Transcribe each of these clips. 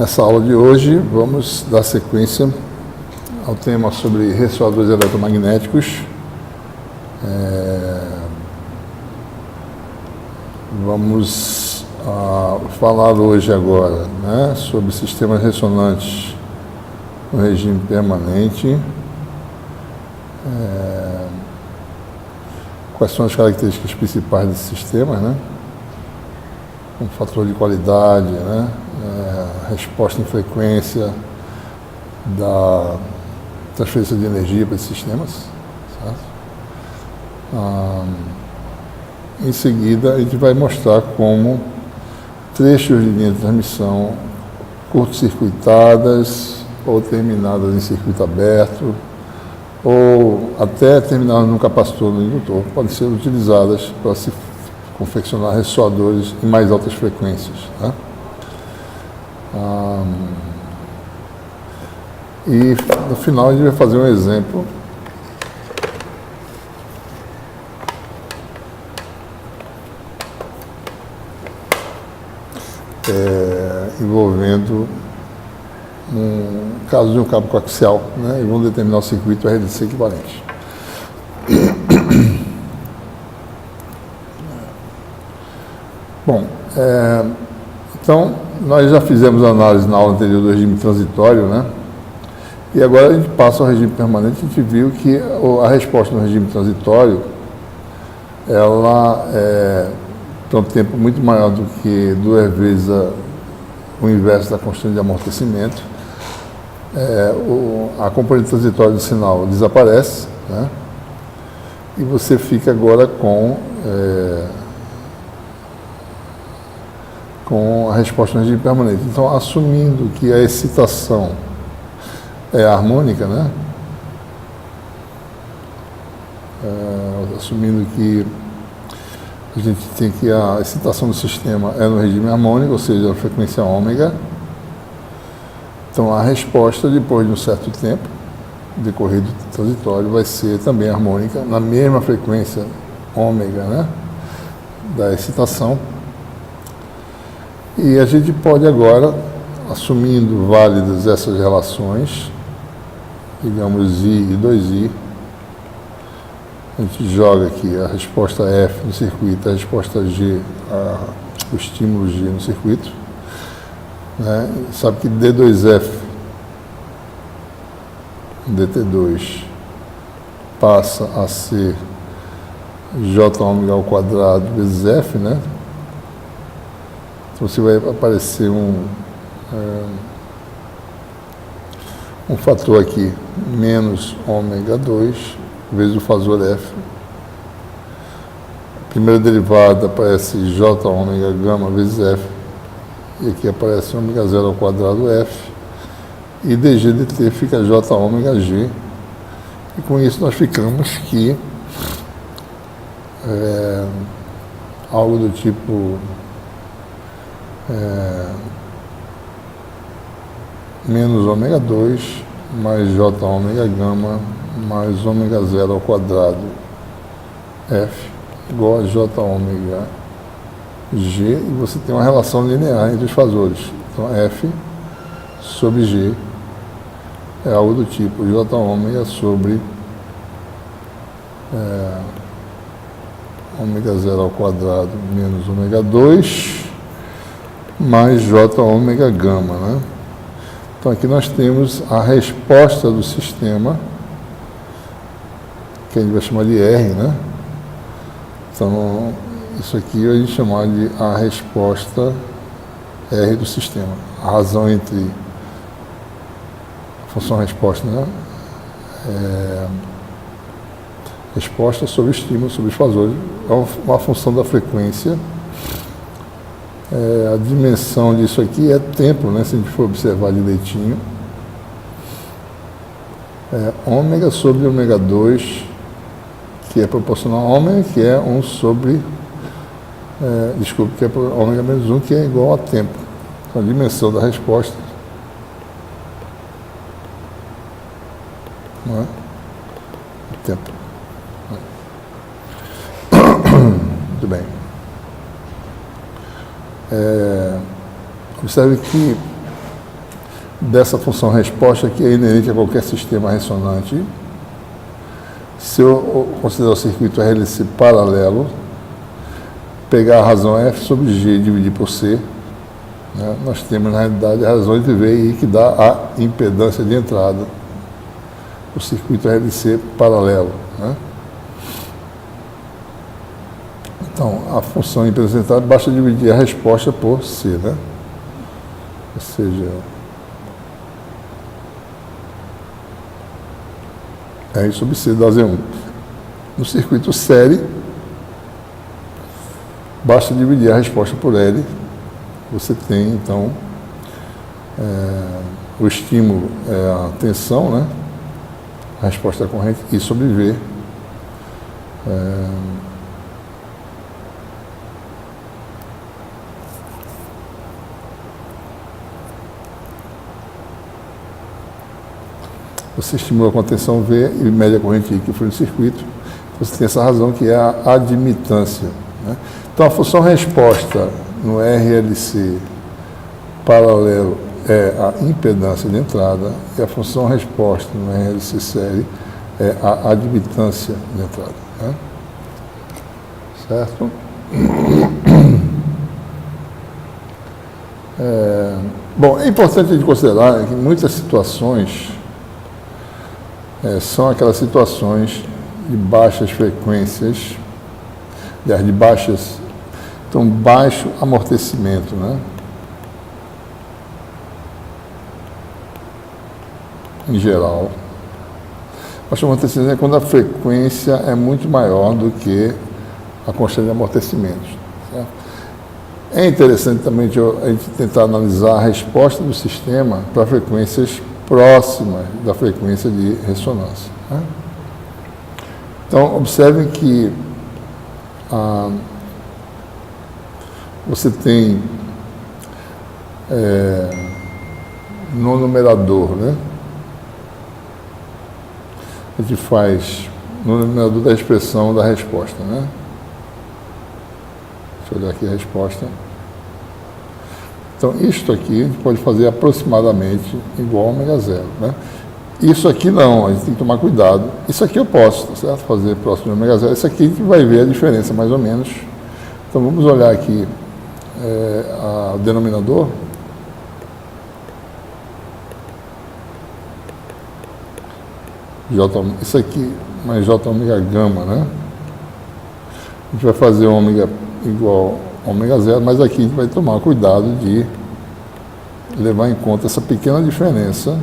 Nessa aula de hoje, vamos dar sequência ao tema sobre ressoadores eletromagnéticos. Vamos falar hoje agora, né, sobre sistemas ressonantes no regime permanente. Quais são as características principais desses sistemas, né? Um fator de qualidade, né? Resposta em frequência da transferência de energia para esses sistemas, certo? Em seguida, a gente vai mostrar como trechos de linha de transmissão curto-circuitadas ou terminadas em circuito aberto ou até terminadas num capacitor no indutor podem ser utilizadas para se confeccionar ressoadores em mais altas frequências, né? E no final a gente vai fazer um exemplo envolvendo um caso de um cabo coaxial, né? E vamos determinar o circuito RDC equivalente. Bom, então nós já fizemos análise na aula anterior do regime transitório, né? E agora a gente passa ao regime permanente. A gente viu que a resposta no regime transitório ela tem um tempo muito maior do que 2 vezes o inverso da constante de amortecimento. A componente transitória do sinal desaparece, né? E você fica agora com a resposta no regime permanente. Então, assumindo que a excitação é harmônica, né? Assumindo que a gente tem que a excitação do sistema é no regime harmônico, ou seja, a frequência ômega. Então, a resposta, depois de um certo tempo, decorrido transitório, vai ser também harmônica, na mesma frequência ômega, né, da excitação. E a gente pode agora, assumindo válidas essas relações, digamos I e 2I, a gente joga aqui a resposta F no circuito, a resposta G, o estímulo G no circuito, né? Sabe que D2F, DT2, passa a ser J ômega ao quadrado vezes F, né? Então você vai aparecer um fator aqui, menos ômega 2, vezes o fasor F. A primeira derivada aparece J ômega gama vezes F. E aqui aparece ômega 0 ao quadrado F. E dG dt fica J ômega G. E com isso nós ficamos que algo do tipo menos ômega 2 mais J ômega gama mais ômega 0 ao quadrado F igual a J ômega G, e você tem uma relação linear entre os fasores. Então F sobre G é algo do tipo J ômega sobre ômega 0 ao quadrado menos ômega 2 mais J ômega gama, né? Então aqui nós temos a resposta do sistema, que a gente vai chamar de R, né? Então, isso aqui a gente chama de a resposta R do sistema. A razão entre a função resposta, né? Resposta sobre estímulo, sobre os fasores, é uma função da frequência. A dimensão disso aqui é tempo, né? Se a gente for observar direitinho. Ômega sobre ômega 2, que é proporcional a ômega, que é 1 sobre, que é ômega menos 1, que é igual a tempo. Então, a dimensão da resposta, não é? O tempo. Muito bem. Observe que dessa função resposta que é inerente a qualquer sistema ressonante. Se eu considerar o circuito RLC paralelo, pegar a razão F sobre G e dividir por C, né, nós temos, na realidade, a razão entre V e I que dá a impedância de entrada do circuito RLC paralelo. Né? Então, a função impedância de entrada, basta dividir a resposta por C. Né? Ou seja, R sobre C dá Z1. No circuito série, basta dividir a resposta por L. Você tem, então, o estímulo é a tensão, né? A resposta da corrente, I sobre V. Você estimula com a tensão V e mede a corrente I que foi no circuito. Você tem essa razão que é a admitância. Né? Então, a função resposta no RLC paralelo é a impedância de entrada e a função resposta no RLC série é a admitância de entrada. Né? Certo? Bom, é importante a gente considerar que em muitas situações são aquelas situações de baixas frequências, de baixas, então baixo amortecimento, né? Em geral. Baixo amortecimento é quando a frequência é muito maior do que a constante de amortecimento. Certo? É interessante também a gente tentar analisar a resposta do sistema para frequências próximas da frequência de ressonância. Né? Então, observem que você tem no numerador, né? A gente faz no numerador da expressão da resposta, né? Deixa eu olhar aqui a resposta. Então, isto aqui a gente pode fazer aproximadamente igual a ômega zero, né? Isso aqui não, a gente tem que tomar cuidado. Isso aqui eu posso, certo? Fazer próximo de ômega zero. Isso aqui a gente vai ver a diferença, mais ou menos. Então, vamos olhar aqui o denominador. Isso aqui, mais J ômega gama, né? A gente vai fazer ômega igual a ômega zero, mas aqui a gente vai tomar cuidado de levar em conta essa pequena diferença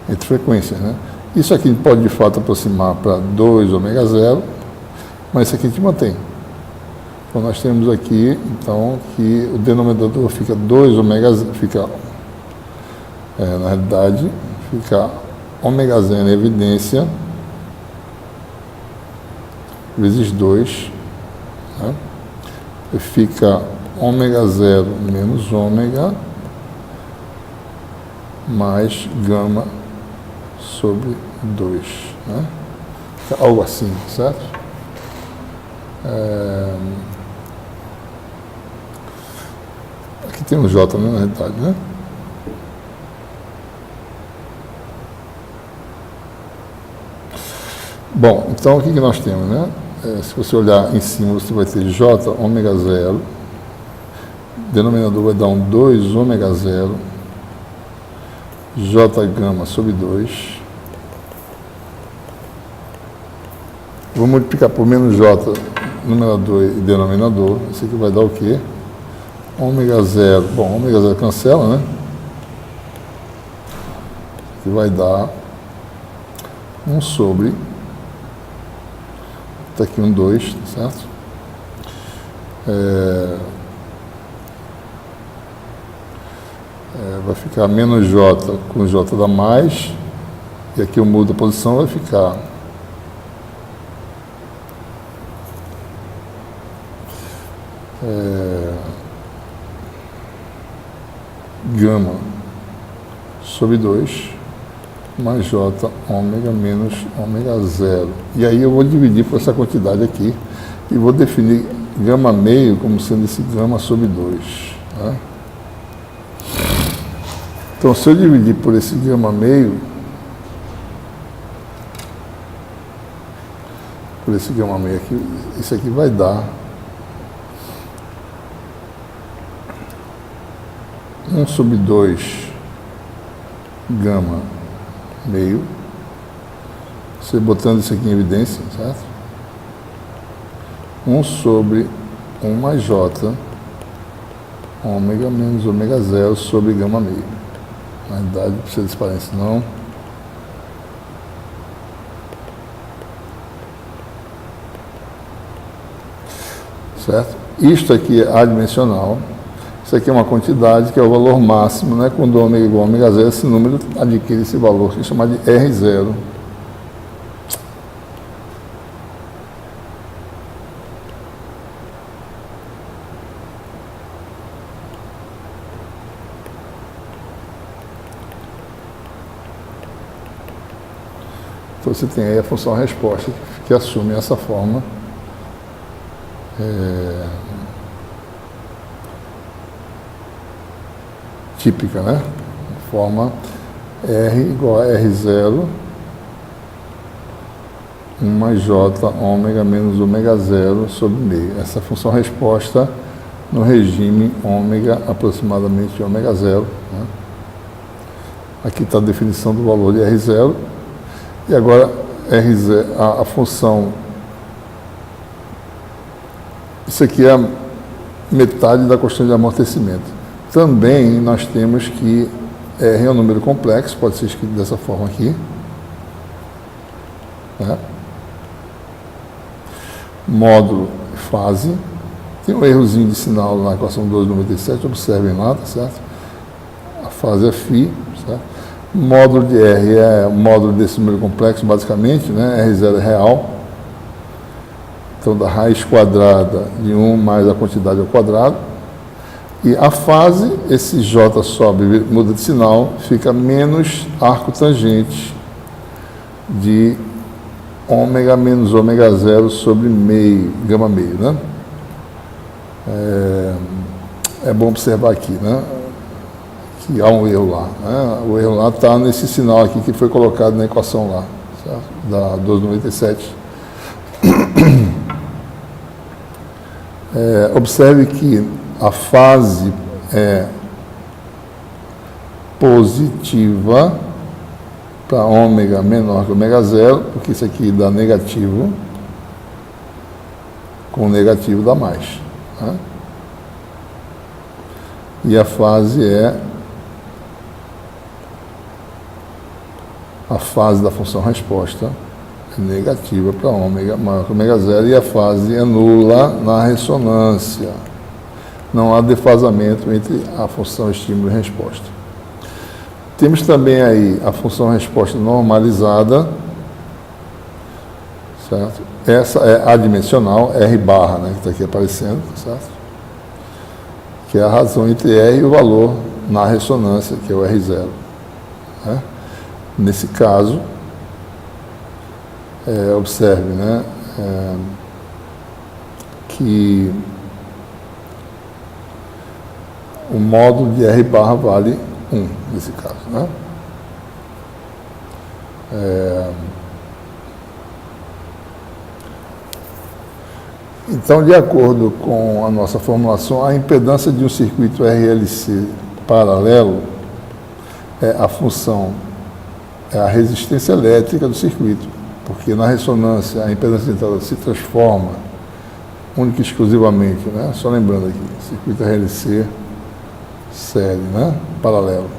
entre frequências, né? Isso aqui a gente pode de fato aproximar para 2 ômega zero, mas isso aqui a gente mantém. Então nós temos aqui, então, que o denominador fica 2 ômega zero, na realidade, fica ômega zero em evidência vezes 2, né? E fica ômega zero menos ômega mais gama sobre 2, né? Algo assim, certo? Aqui tem um J, né, na realidade, né? Bom, então o que nós temos, né? Se você olhar em cima, você vai ter J ômega zero, denominador vai dar um 2 ômega zero, J gama sobre 2. Vou multiplicar por menos J, numerador e denominador. Isso aqui vai dar o quê? Ômega zero. Bom, ômega zero cancela, né? Que vai dar 1 sobre. Está aqui um 2, certo? Vai ficar menos J com J dá mais. E aqui eu mudo a posição, vai ficar gama sobre 2 mais J ômega menos ômega zero. E aí eu vou dividir por essa quantidade aqui. e vou definir gama meio como sendo esse gama sobre 2. Tá? Então, se eu dividir por esse gama meio, por esse gama meio aqui, isso aqui vai dar 1 sobre 2 gama meio, você botando isso aqui em evidência, certo? 1 sobre 1 mais J, ômega menos ômega zero sobre gama meio. Na verdade, não precisa de transparência, não. Certo? Isto aqui é adimensional. Isso aqui é uma quantidade que é o valor máximo, né? Quando ômega é igual a ômega zero, esse número adquire esse valor, que é chamado de R0. Então você tem aí a função resposta que assume essa forma. Típica, né? Forma R igual a R0, 1 mais J, ômega menos ômega zero sobre meio. Essa função resposta no regime ômega aproximadamente ômega zero. Né? Aqui está a definição do valor de R0. E agora R0, a função, isso aqui é a metade da constante de amortecimento. Também nós temos que R é um número complexo, pode ser escrito dessa forma aqui. Né? Módulo fase. Tem um errozinho de sinal na equação 297, observem lá, tá certo? A fase é φ, certo? Módulo de R é o módulo desse número complexo, basicamente, né? R0 é real. Então, da raiz quadrada de 1 mais a quantidade ao quadrado. E a fase, esse J sobe, muda de sinal, fica menos arco tangente de ômega menos ômega zero sobre meio, gama meio, né? É bom observar aqui, né? Que há um erro lá, né? O erro lá está nesse sinal aqui que foi colocado na equação lá, certo? Da 297. Observe que a fase é positiva para ômega menor que ômega zero, porque isso aqui dá negativo, com negativo dá mais. Né? E a fase é a fase da função resposta é negativa para ômega maior que ômega zero, e a fase é nula na ressonância. Não há defasamento entre a função estímulo e resposta. Temos também aí a função resposta normalizada, certo? Essa é adimensional, R barra, né, que está aqui aparecendo, certo? Que é a razão entre R e o valor na ressonância, que é o R0. Né? Nesse caso, observe, né, que o módulo de R barra vale 1, nesse caso. Né? Então, de acordo com a nossa formulação, a impedância de um circuito RLC paralelo é a função, é a resistência elétrica do circuito, porque na ressonância a impedância de entrada se transforma única e exclusivamente, né? Só lembrando aqui, circuito RLC série, né? Paralelo.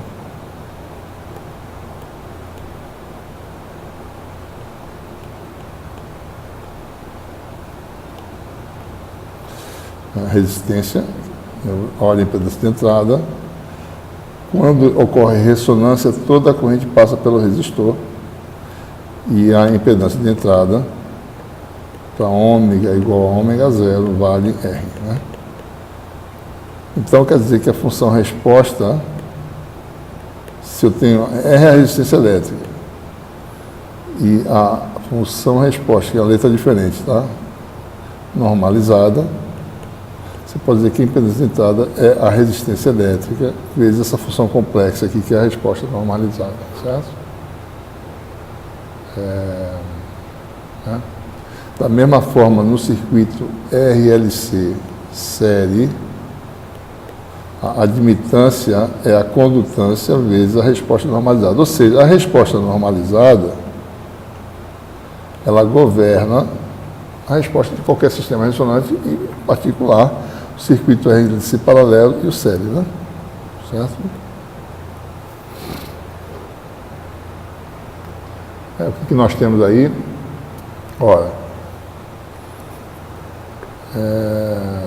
A resistência, olha a impedância de entrada. Quando ocorre ressonância, toda a corrente passa pelo resistor e a impedância de entrada para ômega igual a ômega zero vale R. Né? Então, quer dizer que a função resposta, se eu tenho R é a resistência elétrica e a função resposta, que a letra é diferente, tá? normalizada, você pode dizer que a impedância de entrada é a resistência elétrica vezes essa função complexa aqui, que é a resposta normalizada, certo? Da mesma forma, no circuito RLC série, a admitância é a condutância vezes a resposta normalizada. Ou seja, a resposta normalizada, ela governa a resposta de qualquer sistema ressonante, e, em particular, o circuito RLC paralelo e o série, né? Certo? O que nós temos aí? Ora,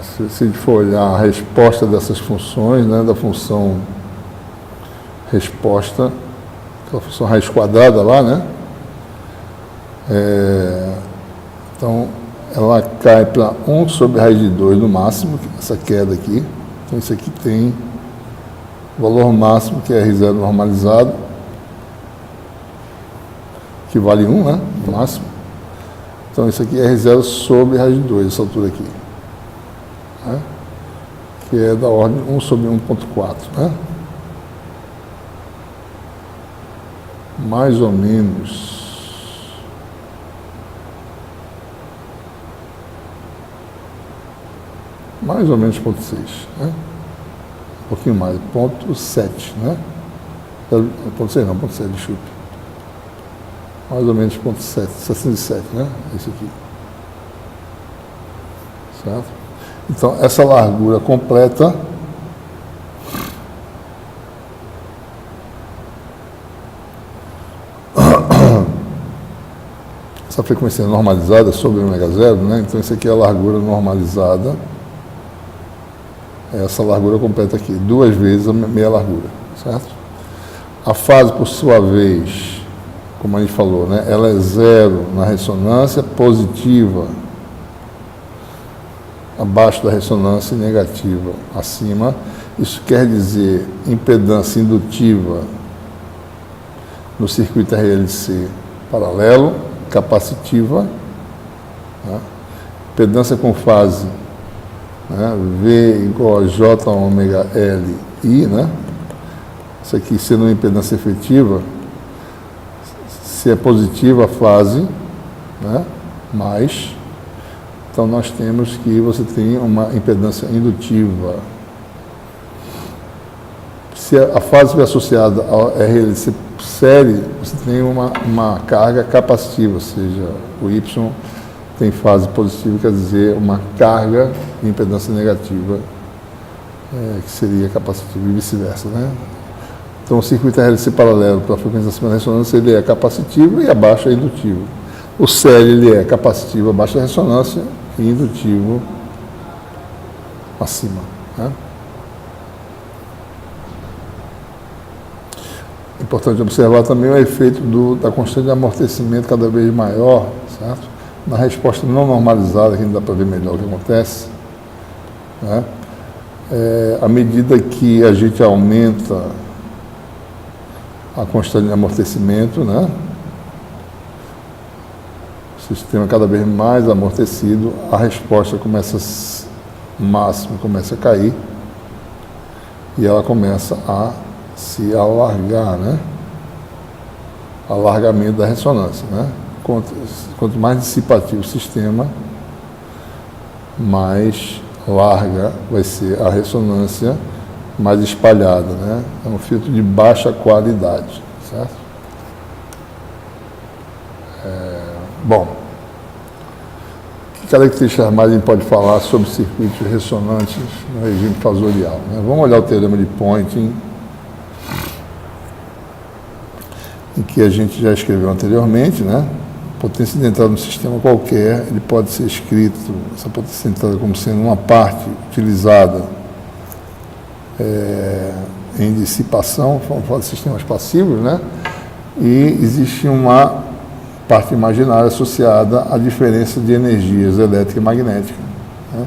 se a gente for olhar a resposta dessas funções, né, da função resposta, aquela função raiz quadrada lá, né? Então, ela cai para 1 sobre raiz de 2 no máximo, essa queda aqui. Então, isso aqui tem o valor máximo, que é R0 normalizado, que vale 1, né, no máximo. Então, isso aqui é R0 sobre raiz de 2, essa altura aqui, né, que é da ordem 1 sobre 1,4, né? Mais ou menos 0,6, né? Um pouquinho mais, 0,7, né? 0,6 não, 0,7, desculpe. Mais ou menos 0,7, 67, né? Esse aqui. Certo? Então, essa largura completa essa frequência normalizada sobre ω0, né? Então, isso aqui é a largura normalizada. Essa largura completa aqui, 2 vezes a meia largura, certo? A fase, por sua vez, como a gente falou, né? Ela é 0 na ressonância, positiva abaixo da ressonância e negativa acima. Isso quer dizer impedância indutiva no circuito RLC paralelo, capacitiva, né? Impedância com fase, né? V igual a J ômega L I, né? Isso aqui sendo uma impedância efetiva, se é positiva a fase, né? Mais, então nós temos que você tem uma impedância indutiva. Se a fase estiver associada ao RLC série, você tem uma carga capacitiva, ou seja, o Y tem fase positiva, quer dizer, uma carga de impedância negativa, que seria capacitiva, e vice-versa, né? Então, o circuito RLC paralelo para a frequência acima da ressonância, ele é capacitivo e abaixo é indutivo. O série, ele é capacitivo abaixo da ressonância e indutivo acima, né? Importante observar também o efeito da constante de amortecimento cada vez maior, certo? Na resposta não normalizada, que não dá para ver melhor o que acontece, né? À medida que a gente aumenta a constante de amortecimento, né? O sistema cada vez mais amortecido, a resposta máxima começa a cair e ela começa a se alargar, né? Alargamento da ressonância, né? Quanto mais dissipativo o sistema, mais larga vai ser a ressonância, mais espalhada, né? É um filtro de baixa qualidade, certo? Bom, que características mais a gente pode falar sobre circuitos ressonantes no regime fasorial, né? Vamos olhar o teorema de Poynting, em que a gente já escreveu anteriormente, né? Potência de entrada no sistema qualquer, ele pode ser escrito, essa potência de entrada, como sendo uma parte utilizada em dissipação, vamos falar de sistemas passivos, né? E existe uma parte imaginária associada à diferença de energias elétrica e magnética, né?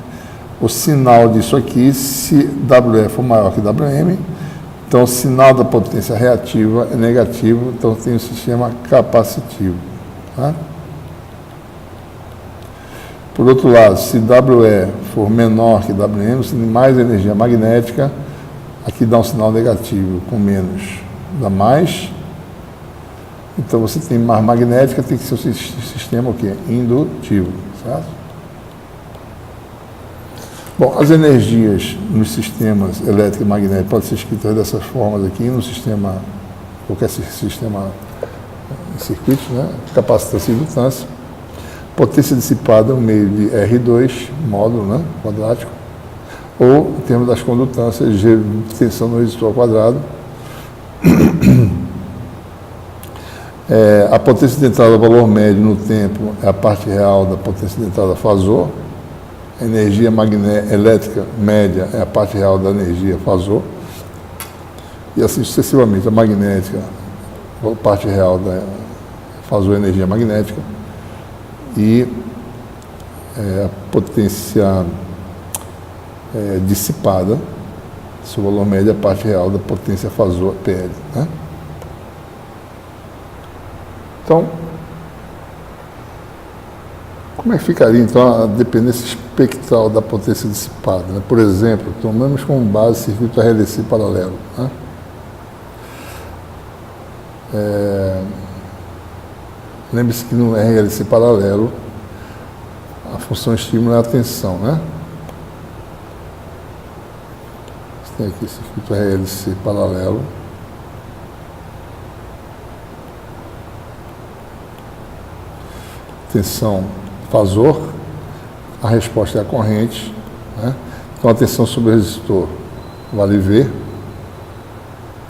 O sinal disso aqui, se WE for maior que WM, então o sinal da potência reativa é negativo, então tem um sistema capacitivo, tá? Por outro lado, se WE for menor que WM, você tem mais energia magnética, aqui dá um sinal negativo, com menos dá mais. Então você tem mais magnética, tem que ser um sistema o quê? Indutivo, certo? Bom, as energias nos sistemas elétrico e magnético podem ser escritas dessas formas aqui, no sistema, qualquer sistema em circuitos, né? Capacitância e indutância. Potência dissipada no meio de R2, módulo, né? Quadrático, ou, em termos das condutâncias, G de tensão no resistor ao quadrado. A potência de entrada, valor médio no tempo, é a parte real da potência de entrada fasor. A energia elétrica média é a parte real da energia fasor. E assim sucessivamente, a magnética, a parte real da fasor energia magnética. E a potência dissipada, seu valor médio é a parte real da potência fasor PL. Né? Então, como é que ficaria então a dependência espectral da potência dissipada? Né? Por exemplo, tomamos como base circuito RLC paralelo. Né? Lembre-se que no RLC paralelo a função estímulo é a tensão, né? Você tem aqui circuito RLC paralelo. Tensão fasor, a resposta é a corrente, né? Então a tensão sobre o resistor vale V,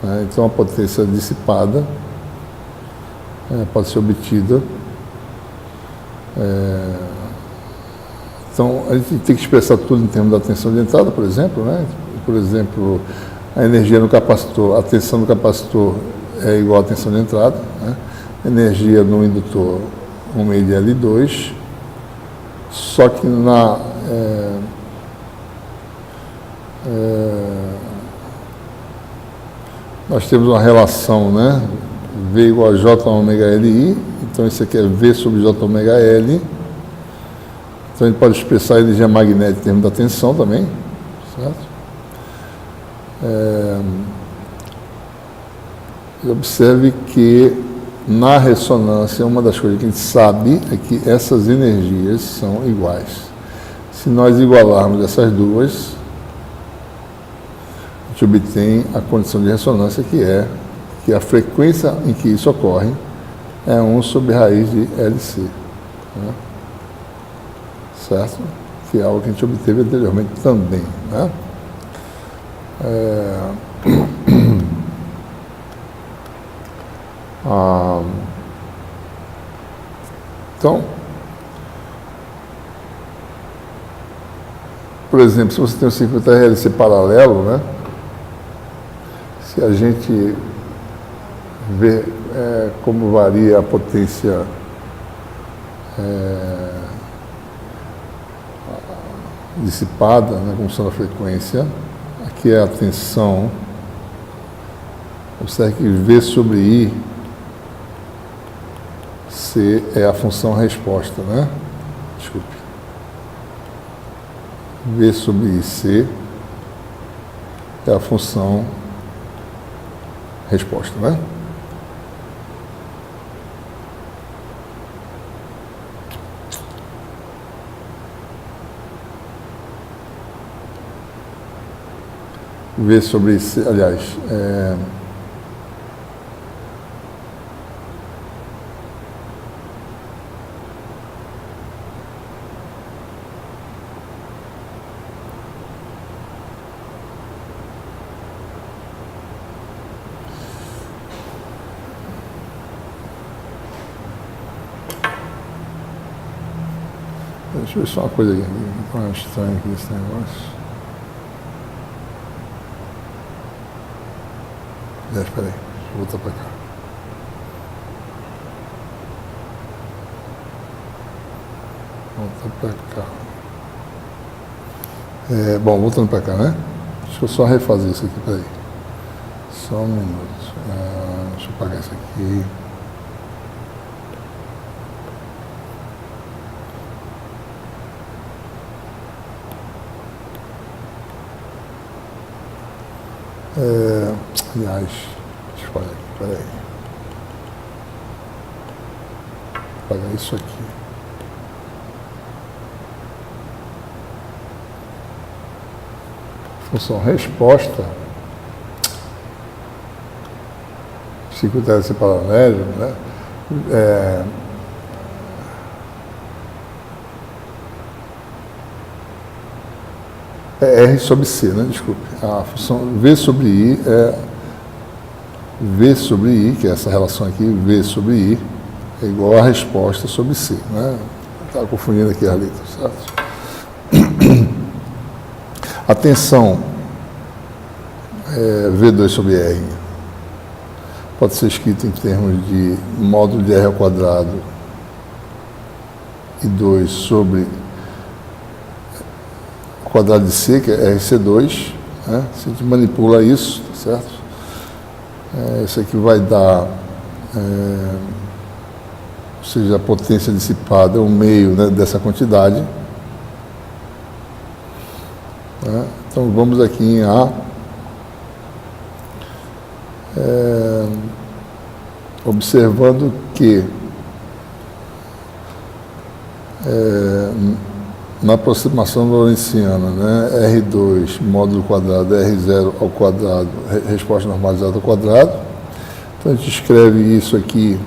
né? Então a potência dissipada pode ser obtida. Então a gente tem que expressar tudo em termos da tensão de entrada, por exemplo, né? Por exemplo, a energia no capacitor, a tensão do capacitor é igual à tensão de entrada, né? Energia no indutor 1 meio de L2, só que nós temos uma relação, né? V igual a J ômega LI, então isso aqui é V sobre J ômega L. Então a gente pode expressar a energia magnética em termos da tensão também, certo? E observe que na ressonância, uma das coisas que a gente sabe é que essas energias são iguais. Se nós igualarmos essas duas, a gente obtém a condição de ressonância, que é que a frequência em que isso ocorre é 1 sobre raiz de LC. Né? Certo? Que é algo que a gente obteve anteriormente também. Né? Então, por exemplo, se você tem um circuito RLC paralelo, né? Se a gente vê como varia a potência dissipada, né, como sendo a frequência, aqui é a tensão, observe que V sobre I, C é a função resposta, né? Desculpe. V sobre I, C é a função resposta, né? V sobre C, aliás, deixa eu ver só uma coisa aqui, não é estranho aqui esse negócio. Espera aí, deixa eu voltar para cá. Voltar para cá. Bom, voltando para cá, né? Deixa eu só refazer isso aqui, peraí. Só um minuto. Deixa eu apagar isso aqui. Aliás, deixa eu falar aqui, peraí. Vou apagar isso aqui. Função resposta, circuito RLC paralelo, né? É R sobre C, né? Desculpe. A função V sobre I é V sobre I, que é essa relação aqui, V sobre I, é igual a resposta sobre C, né? Estava confundindo aqui as letras, certo? A tensão V2 sobre R pode ser escrito em termos de módulo de R ao quadrado e 2 sobre o quadrado de C, que é RC2, né? Se a gente manipula isso, tá certo? Isso aqui vai dar, ou seja, a potência dissipada é o meio, né, dessa quantidade. Então vamos aqui em A, observando que na aproximação lorentziana, né, R2 módulo quadrado, R0 ao quadrado, resposta normalizada ao quadrado. Então a gente escreve isso aqui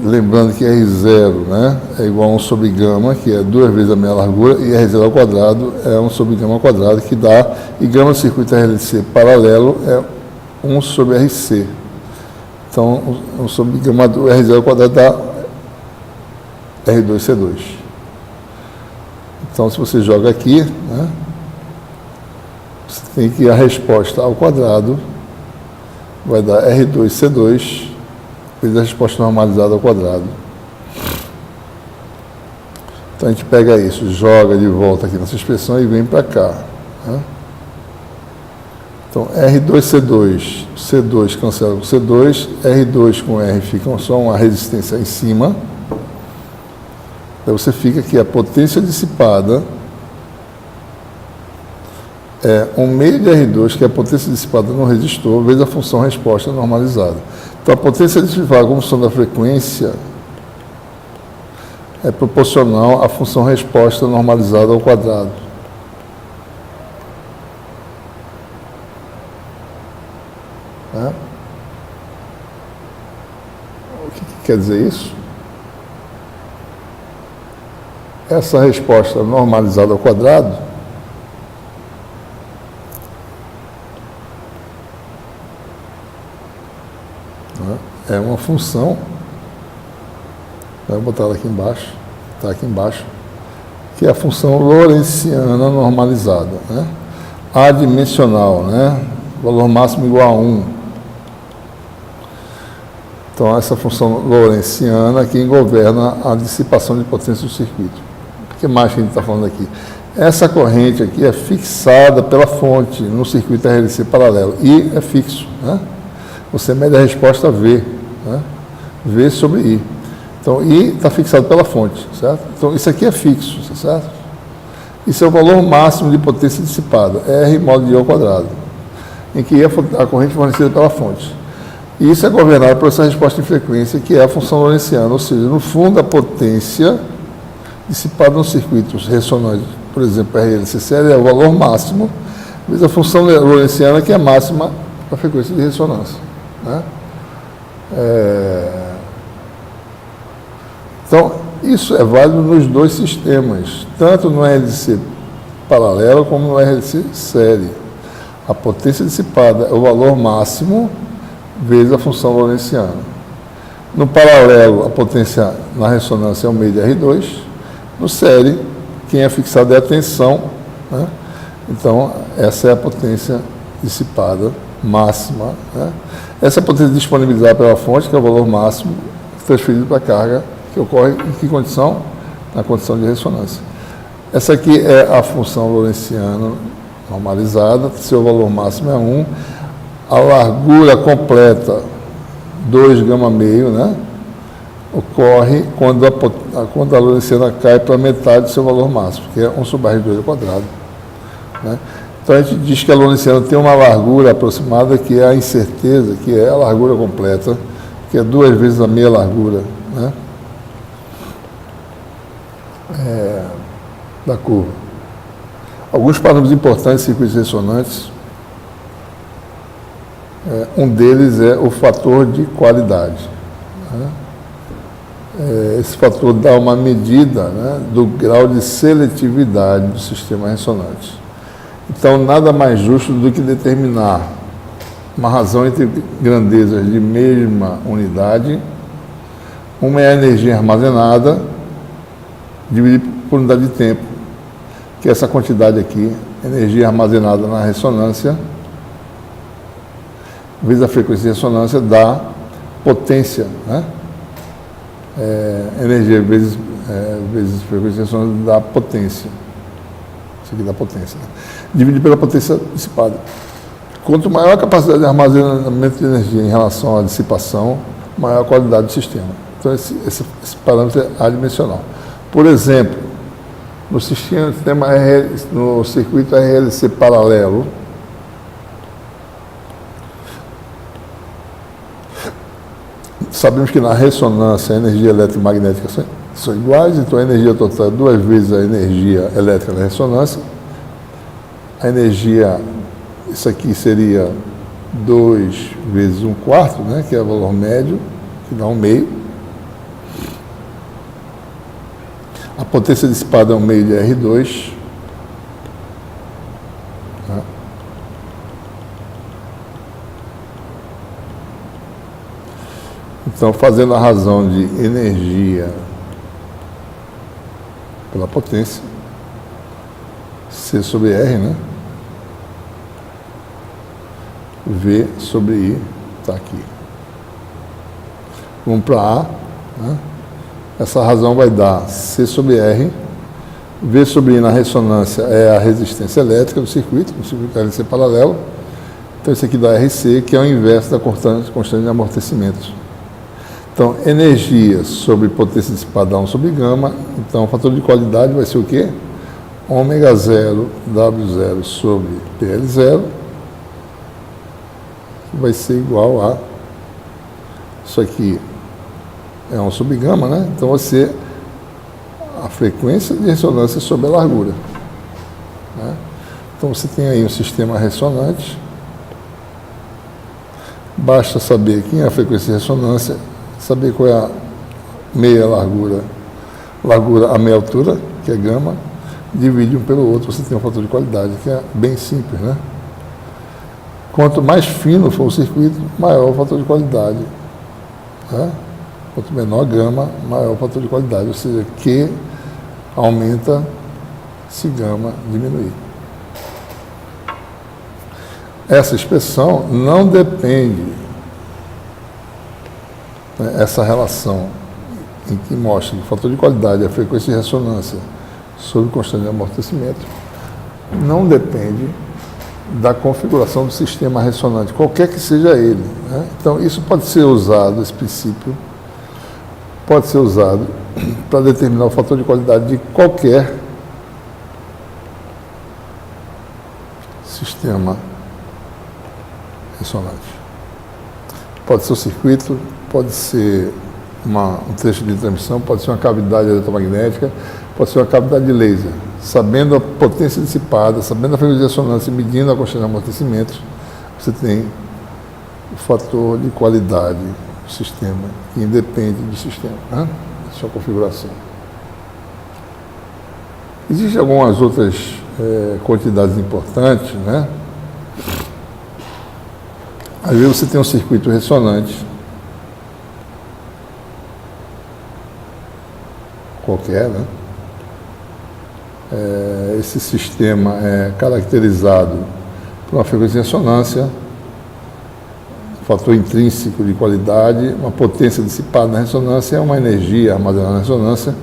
lembrando que R0, né, é igual a 1 sobre gama, que é 2 vezes a meia largura, e R0 ao quadrado é 1 sobre gama ao quadrado, que dá, e gama do circuito RLC paralelo é 1 sobre RC. Então, 1 sobre gama do R0 ao quadrado dá R2C2. Então, se você joga aqui, né, você tem que a resposta ao quadrado vai dar R2C2 vezes a resposta normalizada ao quadrado. Então a gente pega isso, joga de volta aqui nessa expressão e vem para cá, né? Então R2C2, C2 cancela com C2, R2 com R ficam só uma resistência em cima. Então você fica que a potência dissipada é 1 meio de R2, que é a potência dissipada no resistor, vezes a função resposta normalizada. Então, a potência dissipada como função da frequência é proporcional à função resposta normalizada ao quadrado. Né? O que quer dizer isso? Essa resposta normalizada ao quadrado é uma função, vou botar ela aqui embaixo, está aqui embaixo, que é a função lorentziana normalizada, né? Adimensional, né? Valor máximo igual a 1. Então, essa função lorentziana que governa a dissipação de potência do circuito. O que mais que a gente está falando aqui? Essa corrente aqui é fixada pela fonte no circuito RLC paralelo, I é fixo, né? Você mede a resposta V, né? V sobre I. Então, I está fixado pela fonte, certo? Então, isso aqui é fixo, certo? Isso é o valor máximo de potência dissipada, R módulo de I ao quadrado, em que I é a corrente fornecida pela fonte. E isso é governado por essa resposta de frequência, que é a função lorentziana, ou seja, no fundo, a potência dissipada nos circuitos ressonantes, por exemplo, RLC série, é o valor máximo, vezes a função lorentziana, que é a máxima da frequência de ressonância. Né? Então, isso é válido nos dois sistemas, tanto no RLC paralelo como no RLC série. A potência dissipada é o valor máximo vezes a função lorentziana. No paralelo, a potência na ressonância é o meio de R2. No série, quem é fixado é a tensão, né? Então, essa é a potência dissipada máxima, né? Essa potência disponibilizada pela fonte, que é o valor máximo, transferido para a carga, que ocorre em que condição? Na condição de ressonância. Essa aqui é a função lorentziana normalizada, seu valor máximo é 1, a largura completa 2 gama meio, né? ocorre quando a lorenzana cai para metade do seu valor máximo, que é 1/2 ao quadrado. Né? Então a gente diz que a lorenzana tem uma largura aproximada, que é a incerteza, que é a largura completa, que é 2 vezes a meia largura, né? Da curva. Alguns parâmetros importantes de circuitos ressonantes, um deles é o fator de qualidade. Né? Esse fator dá uma medida, né, do grau de seletividade do sistema ressonante. Então, nada mais justo do que determinar uma razão entre grandezas de mesma unidade. Uma é a energia armazenada, dividida por unidade de tempo, que é essa quantidade aqui, energia armazenada na ressonância, vezes a frequência de ressonância, dá potência, né? Energia vezes frequência de ressonância dá potência. Isso aqui dá potência. Né? Dividido pela potência dissipada. Quanto maior a capacidade de armazenamento de energia em relação à dissipação, maior a qualidade do sistema. Então, esse parâmetro é adimensional. Por exemplo, no circuito RLC paralelo, sabemos que na ressonância a energia elétrica e magnética são iguais, então a energia total é 2 vezes a energia elétrica da ressonância. A energia, isso aqui seria 2 vezes 1/4, né, que é o valor médio, que dá 1/2. A potência dissipada é 1/2 de R2. Né? Então, fazendo a razão de energia pela potência, C sobre R, né? V sobre I, está aqui. Vamos para A, né? Essa razão vai dar C sobre R, V sobre I na ressonância é a resistência elétrica do circuito, no circuito RLC paralelo. Então, esse aqui dá RC, que é o inverso da constante de amortecimento. Então, energia sobre potência dissipada dá 1 sobre gama. Então, o fator de qualidade vai ser o quê? Ômega 0 W0 sobre PL0, que vai ser igual a isso aqui é 1 sobre gama, né? Então, vai ser a frequência de ressonância sobre a largura. Né? Então, você tem aí um sistema ressonante. Basta saber quem é a frequência de ressonância, saber qual é a meia largura, a meia altura, que é gama, divide um pelo outro, você tem um fator de qualidade, que é bem simples, né? Quanto mais fino for o circuito, maior o fator de qualidade. Né? Quanto menor a gama, maior o fator de qualidade, ou seja, Q aumenta se gama diminuir. Essa expressão não depende, né, essa relação em que mostra que o fator de qualidade é a frequência de ressonância sobre constante de amortecimento, não depende da configuração do sistema ressonante, qualquer que seja ele. Né? Então, isso pode ser usado, esse princípio, pode ser usado para determinar o fator de qualidade de qualquer sistema ressonante. Pode ser o circuito, pode ser um trecho de transmissão, pode ser uma cavidade eletromagnética, pode ser uma cavidade de laser. Sabendo a potência dissipada, sabendo a frequência de ressonância e medindo a constante de amortecimento, você tem o fator de qualidade do sistema, que independe do sistema, né? Da sua configuração. Existem algumas outras quantidades importantes, né? Às vezes você tem um circuito ressonante, qualquer, né? Esse sistema é caracterizado por uma frequência de ressonância, um fator intrínseco de qualidade, uma potência dissipada na ressonância, uma energia armazenada na ressonância,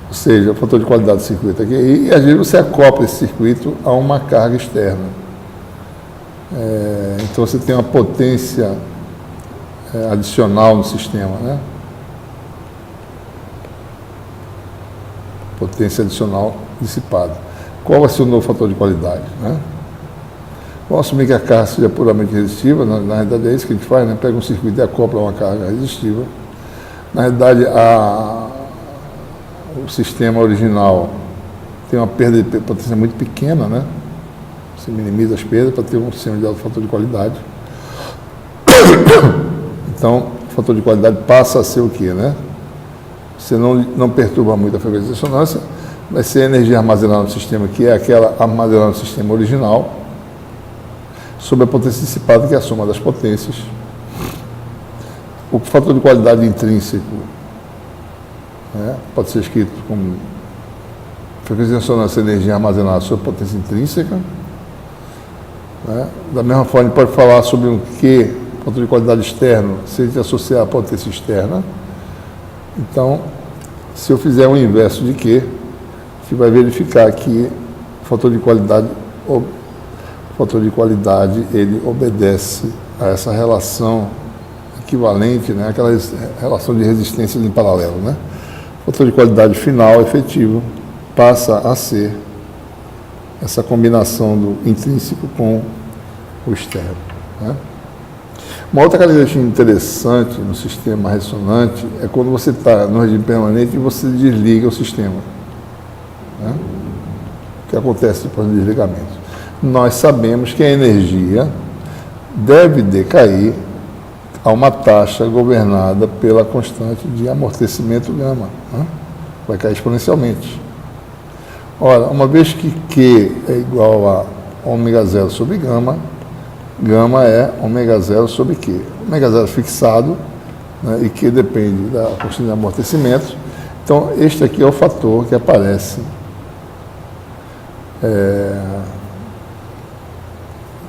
ou seja, o fator de qualidade do circuito aqui. E às vezes você acopla esse circuito a uma carga externa. Então você tem uma potência adicional no sistema, né? Potência adicional dissipada. Qual vai ser o novo fator de qualidade, né? Vamos assumir que a carga seja puramente resistiva, na realidade é isso que a gente faz, né? Pega um circuito e acopla uma carga resistiva. Na realidade, o sistema original tem uma perda de potência muito pequena, né? Você minimiza as perdas para ter um sistema de alto fator de qualidade. Então, o fator de qualidade passa a ser o quê, né? Você não perturba muito a frequência de ressonância, vai ser a energia armazenada no sistema, que é aquela armazenada no sistema original, sobre a potência dissipada, que é a soma das potências. O fator de qualidade intrínseco, né, pode ser escrito como frequência de ressonância, energia armazenada sobre potência intrínseca. Né? Da mesma forma, a gente pode falar sobre o que, fator de qualidade externo, se a gente associar a potência externa. Então, se eu fizer o inverso de Q, você vai verificar que o fator de qualidade ele obedece a essa relação equivalente, né, aquela relação de resistência em paralelo, né? O fator de qualidade final efetivo passa a ser essa combinação do intrínseco com o externo, né? Uma outra característica interessante no sistema ressonante é quando você está no regime permanente e você desliga o sistema, né? O que acontece depois do desligamento? Nós sabemos que a energia deve decair a uma taxa governada pela constante de amortecimento gama, né? Vai cair exponencialmente. Ora, uma vez que Q é igual a ômega zero sobre gama, gama é ômega zero sobre Q. Ômega zero fixado, né, e Q depende da constante de amortecimento. Então, este aqui é o fator que aparece,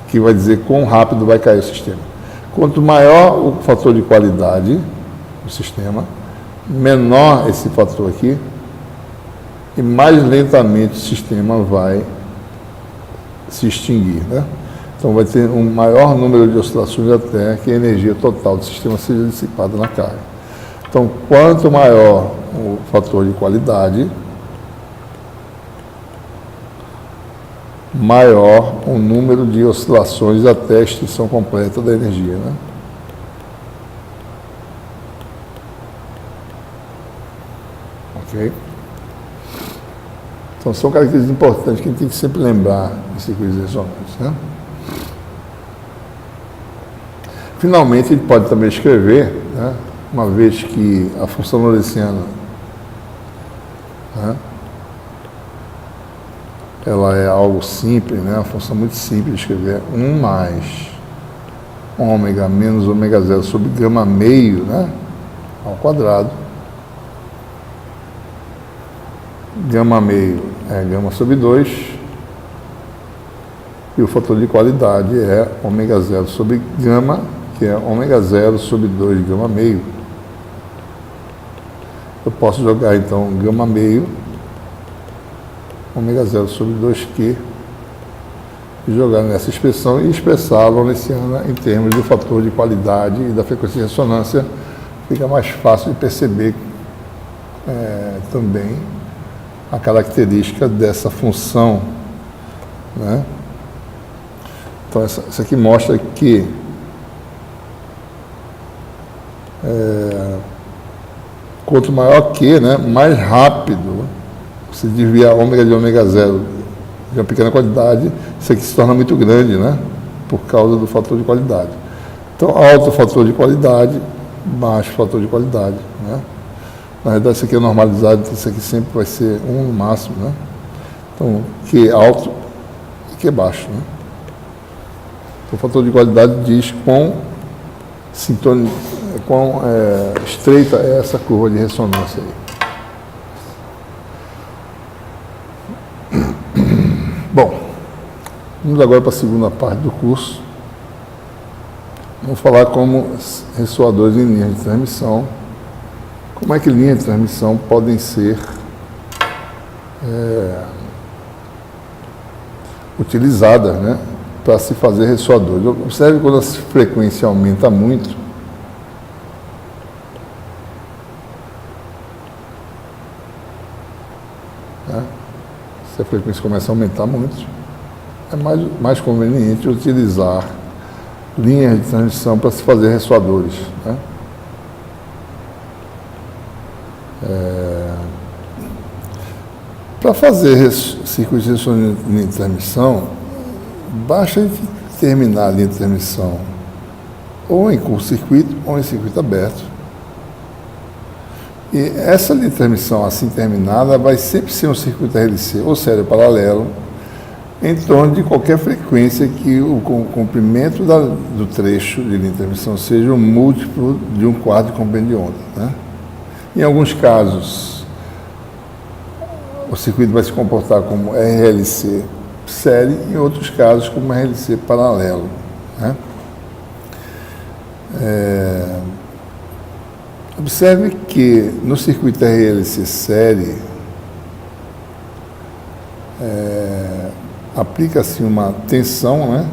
que vai dizer quão rápido vai cair o sistema. Quanto maior o fator de qualidade do sistema, menor esse fator aqui, e mais lentamente o sistema vai se extinguir, né? Então vai ter um maior número de oscilações até que a energia total do sistema seja dissipada na carga. Então, quanto maior o fator de qualidade, maior o número de oscilações até a extinção completa da energia, né? Ok? Então, são características importantes que a gente tem que sempre lembrar em circuitos ressonantes, né? Finalmente, a gente pode também escrever, né, uma vez que a função lorentziana, né, ela é algo simples, né, uma função muito simples de escrever, 1 mais ômega menos ômega zero sobre gama meio, né, ao quadrado. Gama meio é gama sobre 2, e o fator de qualidade é ômega zero sobre gama, que é ômega zero sobre 2 gama meio. Eu posso jogar, então, gama meio, ômega zero sobre 2Q, e jogar nessa expressão e expressar a lorentziana em termos do fator de qualidade e da frequência de ressonância. Fica mais fácil de perceber também a característica dessa função, né? Então, isso aqui mostra que quanto maior Q, né, mais rápido você desviar ômega de ômega zero de uma pequena quantidade, isso aqui se torna muito grande, né, por causa do fator de qualidade. Então, alto fator de qualidade, baixo fator de qualidade, né? Na verdade, isso aqui é normalizado, então isso aqui sempre vai ser 1 no máximo, né? Então, Q alto e Q baixo, né? Então, o fator de qualidade diz quão estreita é essa curva de ressonância aí. Bom, vamos agora para a segunda parte do curso. Vamos falar como ressoadores em linha de transmissão. Como é que linhas de transmissão podem ser utilizadas, né, para se fazer ressoadores. Observe quando a frequência aumenta muito, né? Se a frequência começa a aumentar muito, é mais conveniente utilizar linhas de transmissão para se fazer ressoadores, né? Para fazer circuitos de ressonância de linha de transmissão, basta a gente terminar a linha de transmissão ou em curto-circuito ou em circuito aberto. E essa linha de transmissão assim terminada vai sempre ser um circuito RLC ou série paralelo em torno de qualquer frequência que o comprimento do trecho de linha de transmissão seja um múltiplo de 1/4 de comprimento de onda, né? Em alguns casos, o circuito vai se comportar como RLC série, em outros casos como RLC paralelo, né? Observe que no circuito RLC série aplica-se uma tensão, né?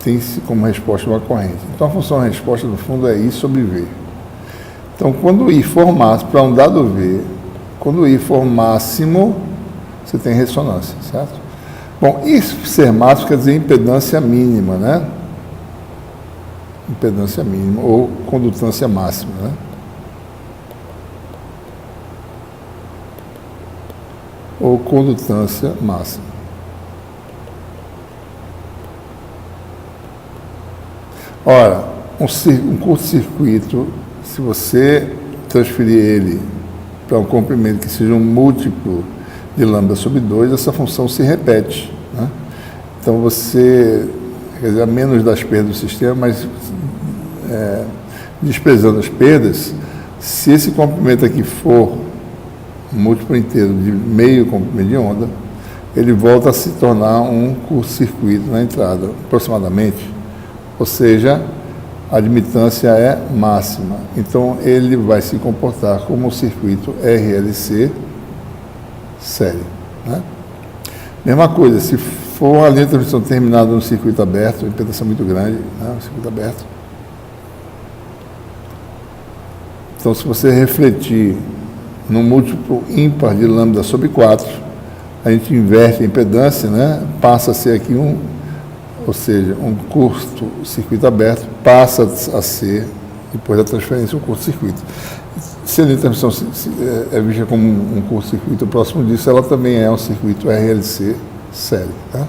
Tem-se como resposta uma corrente. Então a função de resposta no fundo é I sobre V. Então quando o I for máximo para um dado V, quando o I for máximo, você tem ressonância, certo? Bom, isso ser máximo quer dizer impedância mínima, né? Impedância mínima ou condutância máxima, né? Ou condutância máxima. Ora, um curto-circuito, se você transferir ele para um comprimento que seja um múltiplo de lambda sobre 2, essa função se repete, né? Então você, quer dizer, a menos das perdas do sistema, mas desprezando as perdas, se esse comprimento aqui for um múltiplo inteiro de meio comprimento de onda, ele volta a se tornar um curto-circuito na entrada, aproximadamente. Ou seja, a admitância é máxima. Então, ele vai se comportar como um circuito RLC série, né? Mesma coisa, se for a linha de transmissão terminada no circuito aberto, impedância muito grande, né? Um circuito aberto. Então, se você refletir no múltiplo ímpar de lambda sobre 4, a gente inverte a impedância, né? Passa a ser aqui ou seja, um curto-circuito aberto passa a ser, depois da transferência, um curto-circuito. Se a linha de transmissão é vista como um curto-circuito próximo disso, ela também é um circuito RLC série, tá?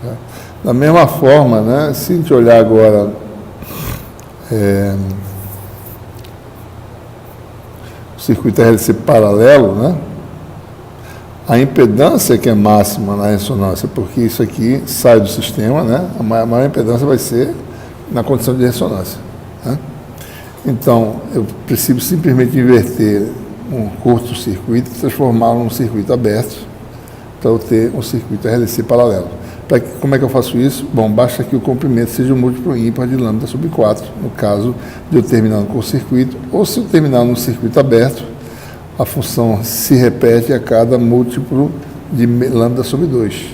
Certo? Da mesma forma, né, se a gente olhar agora o circuito RLC paralelo, né, a impedância que é máxima na ressonância, porque isso aqui sai do sistema, né, a maior impedância vai ser na condição de ressonância, né? Então, eu preciso simplesmente inverter um curto-circuito e transformá-lo num circuito aberto para eu ter um circuito RLC paralelo. Como é que eu faço isso? Bom, basta que o comprimento seja um múltiplo ímpar de lambda sobre 4, no caso de eu terminar no curto-circuito, ou se eu terminar num circuito aberto, a função se repete a cada múltiplo de lambda sobre 2.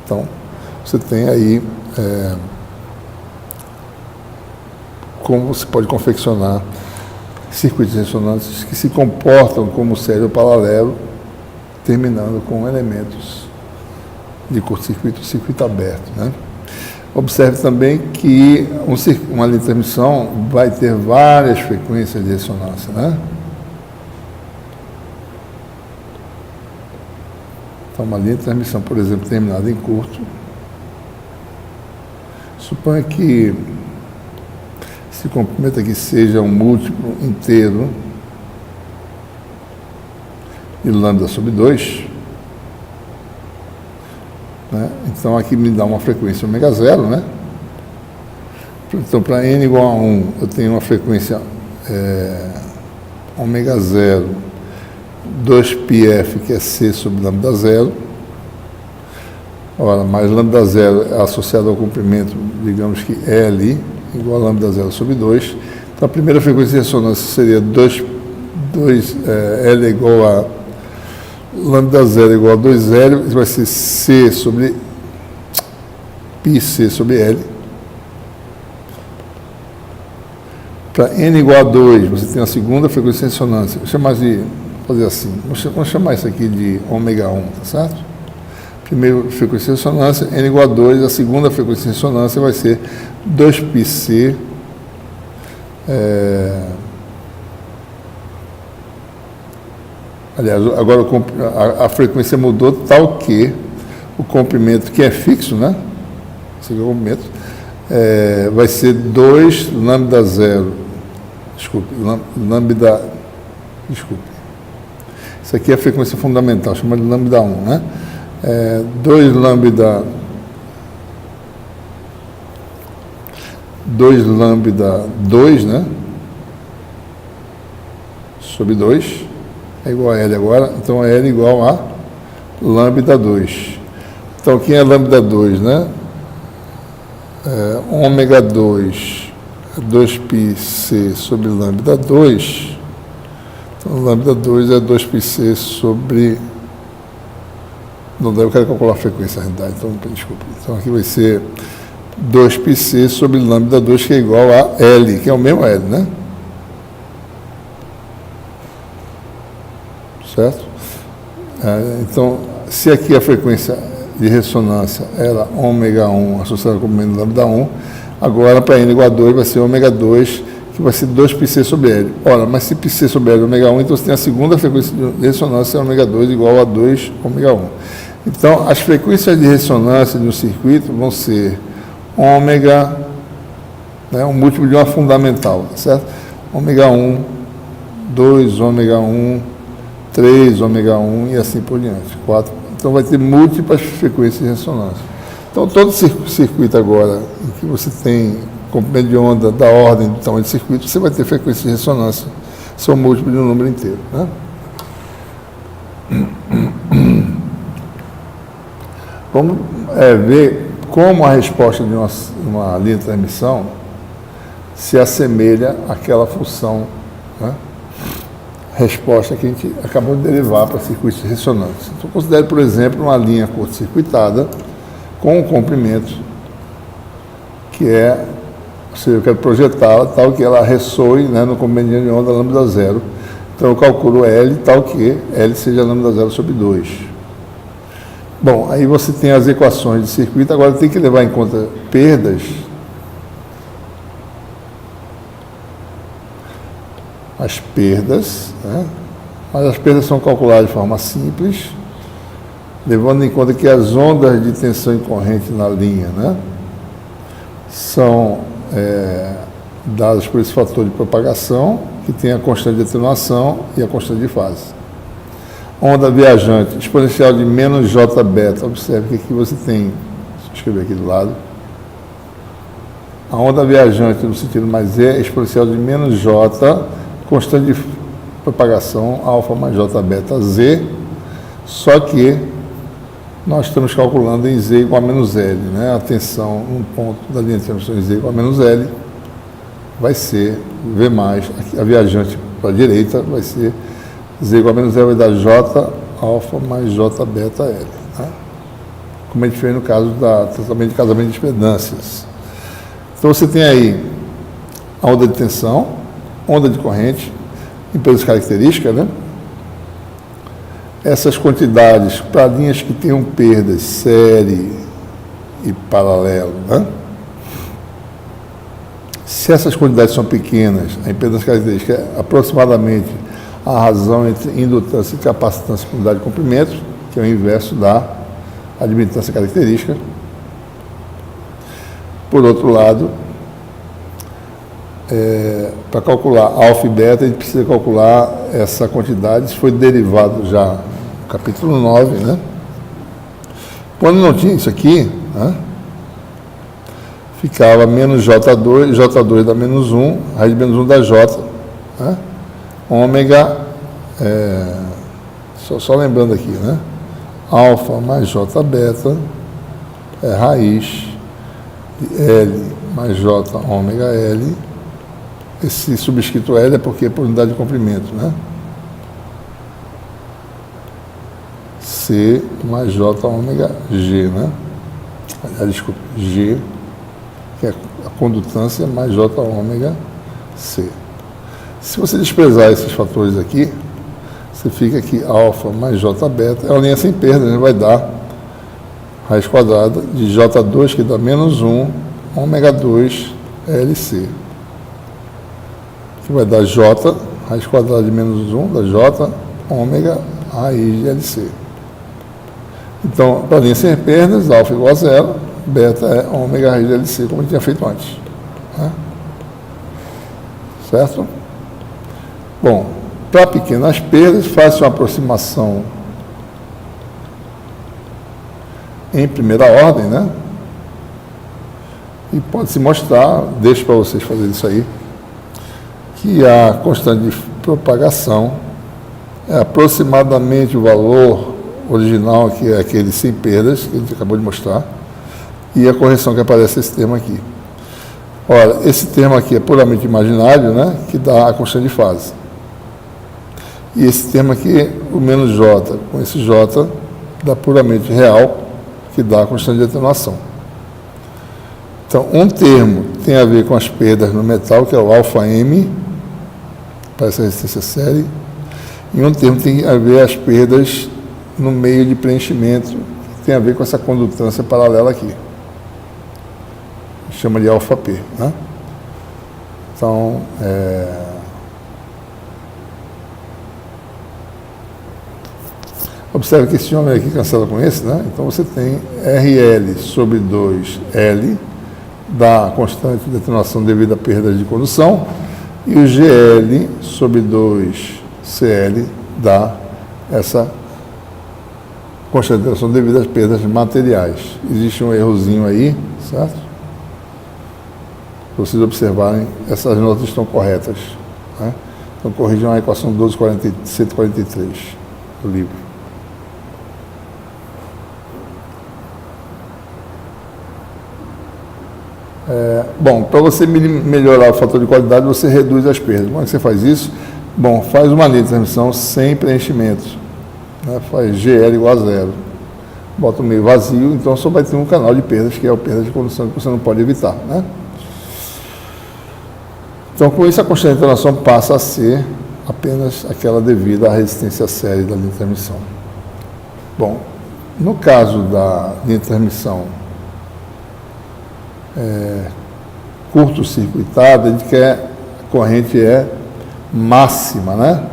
Então, você tem aí como você pode confeccionar circuitos ressonantes que se comportam como série ou paralelo, terminando com elementos de curto-circuito e circuito aberto, né? Observe também que uma linha de transmissão vai ter várias frequências de ressonância, né? Então, uma linha de transmissão, por exemplo, terminada em curto, suponha que esse comprimento aqui seja um múltiplo inteiro de lambda sobre 2, né? Então, aqui me dá uma frequência ômega 0, né? Então, para n igual a 1, eu tenho uma frequência ômega 0, 2πf, que é C sobre lambda 0. Ora, mais lambda 0 é associado ao comprimento, digamos que L, igual a lambda 0 sobre 2. Então, a primeira frequência de ressonância seria L igual a lambda 0 igual a 2L, isso vai ser C sobre πC sobre L. Para n igual a 2, você tem a segunda frequência de ressonância. Vou chamar de fazer assim, vamos chamar isso aqui de ômega 1, tá certo? Primeira frequência de ressonância, N igual a 2, a segunda frequência de ressonância vai ser 2πc, aliás, agora a frequência mudou tal que o comprimento, que é fixo, né? Esse aqui é o comprimento, vai ser 2 lambda 0, desculpe, isso aqui é a frequência fundamental, chamada de lambda 1, né? 2 lambda 2, né? Sobre 2 é igual a L agora, então é L igual a lambda 2. Então, quem é lambda 2, né? Ômega 2 é 2πc sobre lambda 2. Então, lambda 2 é 2πc sobre... Não dá, eu quero calcular a frequência, na realidade, então, desculpa. Então, aqui vai ser 2πc sobre lambda 2, que é igual a L, que é o mesmo L, né? Certo? Então, se aqui a frequência de ressonância era ômega 1 associada com o comprimento lambda 1, agora para N igual a 2 vai ser ômega 2, que vai ser 2πc sobre L. Ora, mas se πc sobre L é ômega 1, então você tem a segunda frequência de ressonância, ômega 2 igual a 2 ômega 1. Então, as frequências de ressonância de um circuito vão ser ômega, né, um múltiplo de uma fundamental, certo? Ômega 1, 2 ômega 1, 3 ômega 1 e assim por diante, 4. Então, vai ter múltiplas frequências de ressonância. Então, todo circuito agora, em que você tem comprimento de onda da ordem do tamanho de circuito, você vai ter frequências de ressonância, são múltiplos de um número inteiro, né? Vamos ver como a resposta de uma linha de transmissão se assemelha àquela função, né? Resposta que a gente acabou de derivar para circuitos ressonantes. Então, considere, por exemplo, uma linha curto-circuitada com um comprimento que é, ou seja, eu quero projetá-la tal que ela ressoe, né, no comprimento de onda lambda 0. Então, eu calculo L tal que L seja lambda 0 sobre 2. Bom, aí você tem as equações de circuito, agora tem que levar em conta perdas. As perdas, né? Mas as perdas são calculadas de forma simples, levando em conta que as ondas de tensão e corrente na linha, né, são dadas por esse fator de propagação, que tem a constante de atenuação e a constante de fase. Onda viajante, exponencial de menos J beta, observe que aqui você tem, deixa eu escrever aqui do lado, a onda viajante no sentido mais é exponencial de menos J, constante de propagação, alfa mais J beta Z, só que nós estamos calculando em Z igual a menos L, né? A tensão, um ponto da linha de transmissão em Z igual a menos L, vai ser V mais, aqui, a viajante para a direita vai ser Z igual a menos L, vai dar J alfa mais J beta L, né? Como a gente fez no caso do tratamento de casamento de impedâncias. Então você tem aí a onda de tensão, onda de corrente, impedância característica, né? Essas quantidades para linhas que tenham perdas série e paralelo, né? Se essas quantidades são pequenas, a impedância característica é aproximadamente a razão entre indutância e capacitância por unidade de comprimento, que é o inverso da admitância característica. Por outro lado, para calcular alfa e beta, a gente precisa calcular essa quantidade. Isso foi derivado já no capítulo 9, né? Quando não tinha isso aqui, né, ficava menos J2, J2 dá menos 1, raiz de menos 1 da J, né? Ômega, só lembrando aqui, né? Alfa mais J beta é raiz de L mais J ômega L. Esse subscrito L é porque é por unidade de comprimento, né? C mais J ômega G, né? Desculpa, G, que é a condutância, mais J ômega C. Se você desprezar esses fatores aqui, Você fica aqui alfa mais j beta, é uma linha sem perda, né? Vai dar raiz quadrada de j2, que dá menos 1, ômega 2 LC. Que vai dar j, raiz quadrada de menos 1, da j, ômega raiz de LC. Então, para linha sem perdas, alfa igual a zero, beta é ômega raiz de LC, como eu tinha feito antes. Né? Certo? Bom, para pequenas perdas, faça uma aproximação em primeira ordem, né? E pode se mostrar, deixo para vocês fazerem isso aí, que a constante de propagação é aproximadamente o valor original, que é aquele sem perdas, que a gente acabou de mostrar, e a correção que aparece esse termo aqui. Ora, esse termo aqui é puramente imaginário, né, que dá a constante de fase. E esse termo aqui, o menos J, com esse J, dá puramente real, que dá a constante de atenuação. Então, um termo tem a ver com as perdas no metal, que é o alfa M, para essa resistência série, e um termo tem a ver as perdas no meio de preenchimento, que tem a ver com essa condutância paralela aqui. Chama de alfa P, né? Então, observe que esse homem aqui cancela com esse, né? Então você tem RL sobre 2L, da constante de atenuação devido a perdas de condução, e o GL sobre 2CL dá essa constante de atenuação devido às perdas materiais. Existe um errozinho aí, certo? Para vocês observarem, essas notas estão corretas. Né? Então corrijam a equação 143 do livro. Bom, para você melhorar o fator de qualidade, você reduz as perdas. Como é que você faz isso? Bom, faz uma linha de transmissão sem preenchimento. Né? Faz GL igual a zero. Bota o meio vazio, então só vai ter um canal de perdas, que é o perda de condução, que você não pode evitar. Né? Então, com isso, a constante de atenuação passa a ser apenas aquela devida à resistência série da linha de transmissão. Bom, no caso da linha de transmissão curto-circuitada, a gente quer a corrente é máxima, né?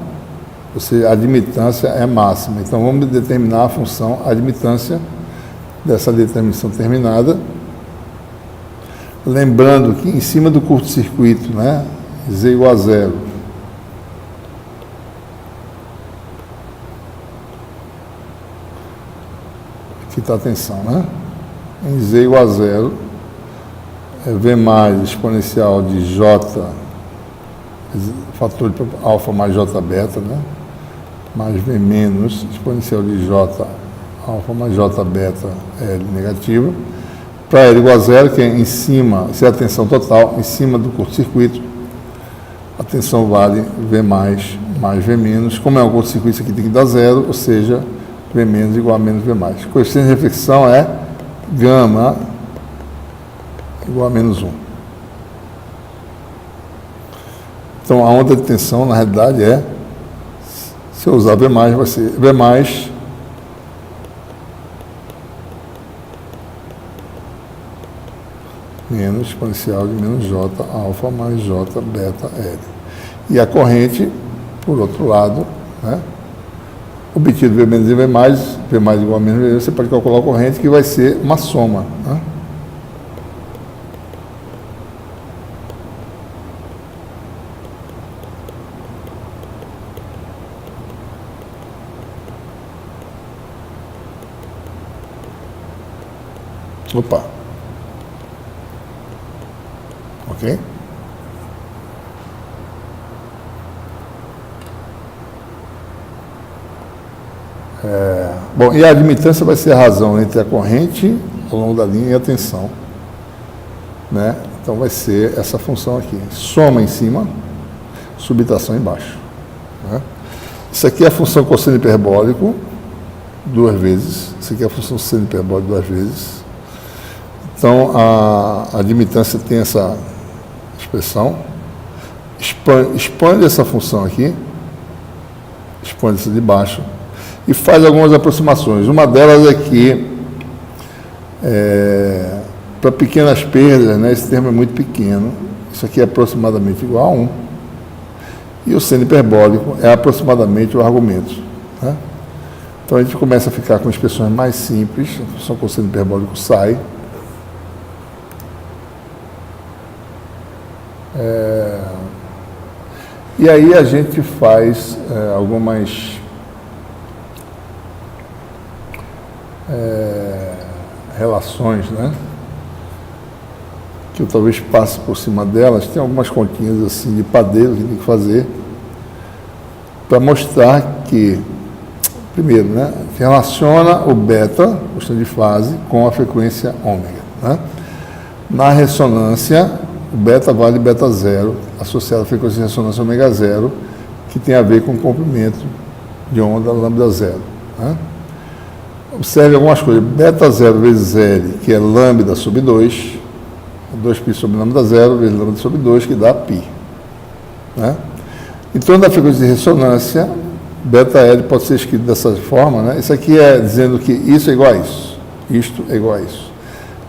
A admitância é máxima. Então, vamos determinar a função admitância dessa linha de transmissão terminada. Lembrando que em cima do curto-circuito, né, Z igual a zero, aqui está a tensão, né? Em Z igual a zero, V mais exponencial de J, fator de alfa mais J beta, né? Mais V menos exponencial de J, alfa mais J beta, L negativo. Para L igual a zero, que é em cima, se é a tensão total, em cima do curto-circuito, a tensão vale V mais V menos. Como é um curto-circuito, isso aqui tem que dar zero, ou seja, V menos igual a menos V mais. Coeficiente de reflexão é gama igual a menos 1. Então, a onda de tensão, na realidade, se eu usar V mais, vai ser V mais menos exponencial de menos J alfa mais J beta L. E a corrente, por outro lado, né, obtido V menos e V mais igual a menos V, você pode calcular a corrente, que vai ser uma soma. Né? Opa. Ok? Bom, e a admitância vai ser a razão entre a corrente ao longo da linha e a tensão. Né? Então vai ser essa função aqui. Soma em cima, subtração embaixo. Né? Isso aqui é a função cosseno hiperbólico, duas vezes. Isso aqui é a função seno hiperbólico duas vezes. Então, a admitância tem essa expressão, expande essa função aqui, quântico de baixo, e faz algumas aproximações. Uma delas é que, para pequenas perdas, né, esse termo é muito pequeno, isso aqui é aproximadamente igual a 1, e o seno hiperbólico é aproximadamente o argumento. Né? Então a gente começa a ficar com expressões mais simples, só com o seno hiperbólico sai. E aí a gente faz algumas relações, né? Que eu talvez passe por cima delas. Tem algumas continhas assim de padeiro que tem que fazer para mostrar que, primeiro, né, relaciona o beta, o estado de fase, com a frequência ômega. Né? Na ressonância, o beta vale beta zero, associado à frequência de ressonância ômega zero, que tem a ver com o comprimento de onda lambda zero. Né? Observe algumas coisas. Beta zero vezes L, que é lambda sobre 2, 2π sobre lambda zero vezes lambda sobre 2, que dá π. Né? Em torno da frequência de ressonância, beta L pode ser escrito dessa forma, né? Isso aqui é dizendo que isso é igual a isso, isto é igual a isso.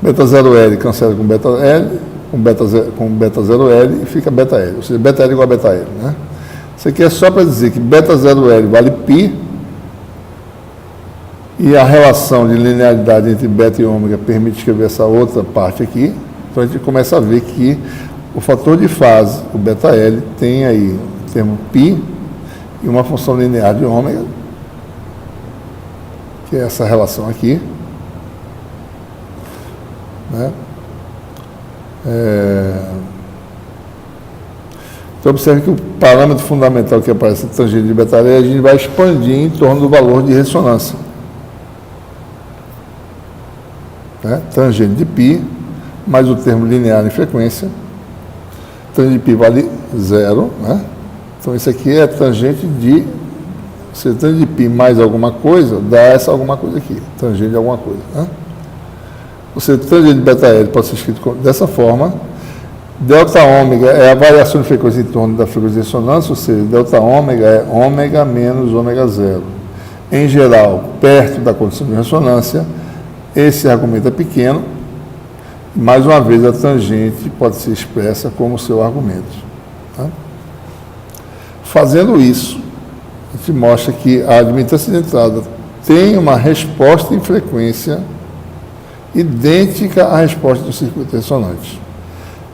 Beta 0L cancela com beta L, com beta 0L e fica beta L, ou seja, beta L igual a beta L. Né? Isso aqui é só para dizer que beta 0L vale π, e a relação de linearidade entre beta e ômega permite escrever essa outra parte aqui. Então a gente começa a ver que o fator de fase, o beta L, tem aí o termo π e uma função linear de ômega, que é essa relação aqui. Né? Então observe que o parâmetro fundamental que aparece na tangente de beta L, a gente vai expandir em torno do valor de ressonância. Né? Tangente de π, mais o termo linear em frequência. Tangente de π vale zero. Né? Então isso aqui é tangente de... Se tangente de π mais alguma coisa, dá essa alguma coisa aqui. Tangente de alguma coisa. Né? Ou seja, tangente de beta L pode ser escrito dessa forma. Delta ômega é a variação de frequência em torno da frequência de ressonância, ou seja, delta ômega é ômega menos ômega zero. Em geral, perto da condição de ressonância, esse argumento é pequeno. Mais uma vez, a tangente pode ser expressa como seu argumento. Tá? Fazendo isso, a gente mostra que a admitância de entrada tem uma resposta em frequência idêntica à resposta do circuito ressonante,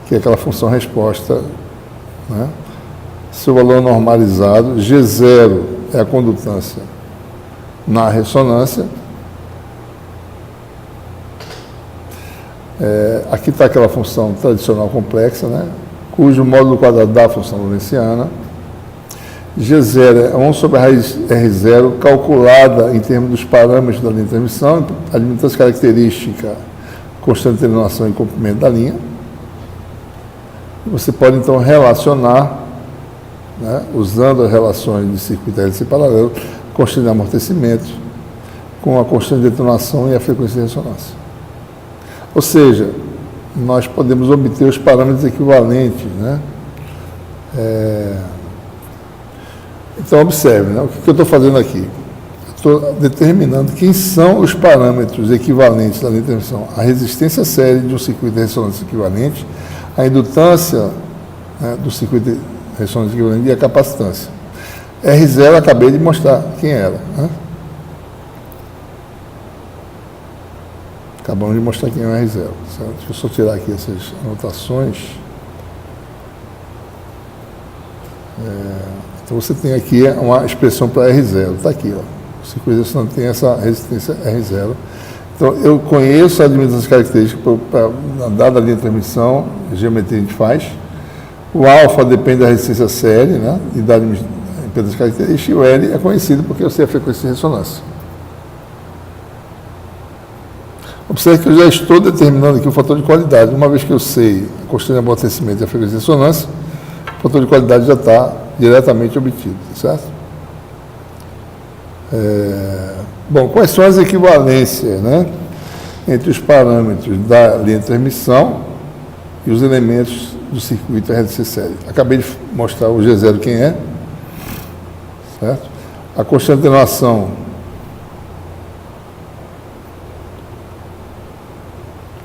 que é aquela função resposta, né? Seu valor normalizado, G0 é a condutância na ressonância. Aqui está aquela função tradicional complexa, né? Cujo módulo quadrado da função lorentziana. G0 é 1 sobre a raiz R0, calculada em termos dos parâmetros da linha de transmissão, admitância característica, constante de atenuação e comprimento da linha. Você pode, então, relacionar, né, usando as relações de circuito LC paralelo, a constante de amortecimento com a constante de atenuação e a frequência de ressonância. Ou seja, nós podemos obter os parâmetros equivalentes. Né? Então, observe, né, o que eu estou fazendo aqui. Estou determinando quem são os parâmetros equivalentes da linha de transmissão. A resistência série de um circuito de ressonância equivalente, a indutância, né, do circuito de ressonância equivalente e a capacitância. R0 acabei de mostrar quem era. Né? Acabamos de mostrar quem é o R0. Certo? Deixa eu só tirar aqui essas anotações. Então você tem aqui uma expressão para R0. Está aqui, ó. O circuito de ressonância tem essa resistência R0. Então eu conheço a admitância característica dada a linha de transmissão, a geometria a gente faz. O alfa depende da resistência série, né? E da impedância característica. E o L é conhecido porque eu sei a frequência de ressonância. Observe que eu já estou determinando aqui o fator de qualidade. Uma vez que eu sei a constante de amortecimento e a frequência de ressonância, o fator de qualidade já está diretamente obtido, certo? Bom, quais são as equivalências, né, entre os parâmetros da linha de transmissão e os elementos do circuito RLC série? Acabei de mostrar o G0 quem é, certo? A constante de atenuação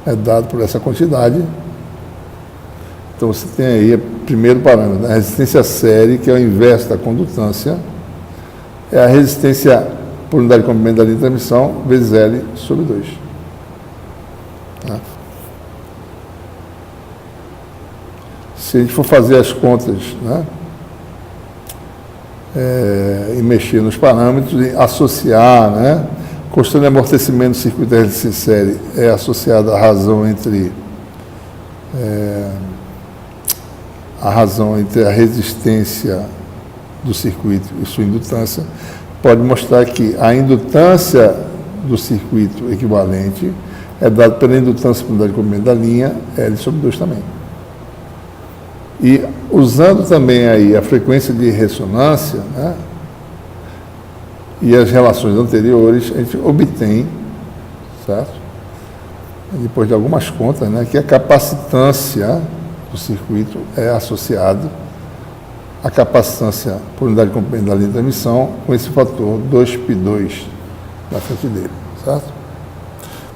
é dada por essa quantidade. Então você tem aí o primeiro parâmetro, a resistência série, que é o inverso da condutância, é a resistência por unidade de comprimento da linha de transmissão vezes L sobre 2. Tá? Se a gente for fazer as contas, né, e mexer nos parâmetros, e associar, né, constante de amortecimento do circuito da resistência série é associada à razão entre a resistência do circuito e sua indutância, pode mostrar que a indutância do circuito equivalente é dada pela indutância por unidade de comprimento da linha, L sobre 2 também. E usando também aí a frequência de ressonância, né, e as relações anteriores, a gente obtém, certo? Depois de algumas contas, né, que a capacitância do circuito é associado à capacitância por unidade de comprimento da linha de transmissão com esse fator 2π2 na frente dele, certo?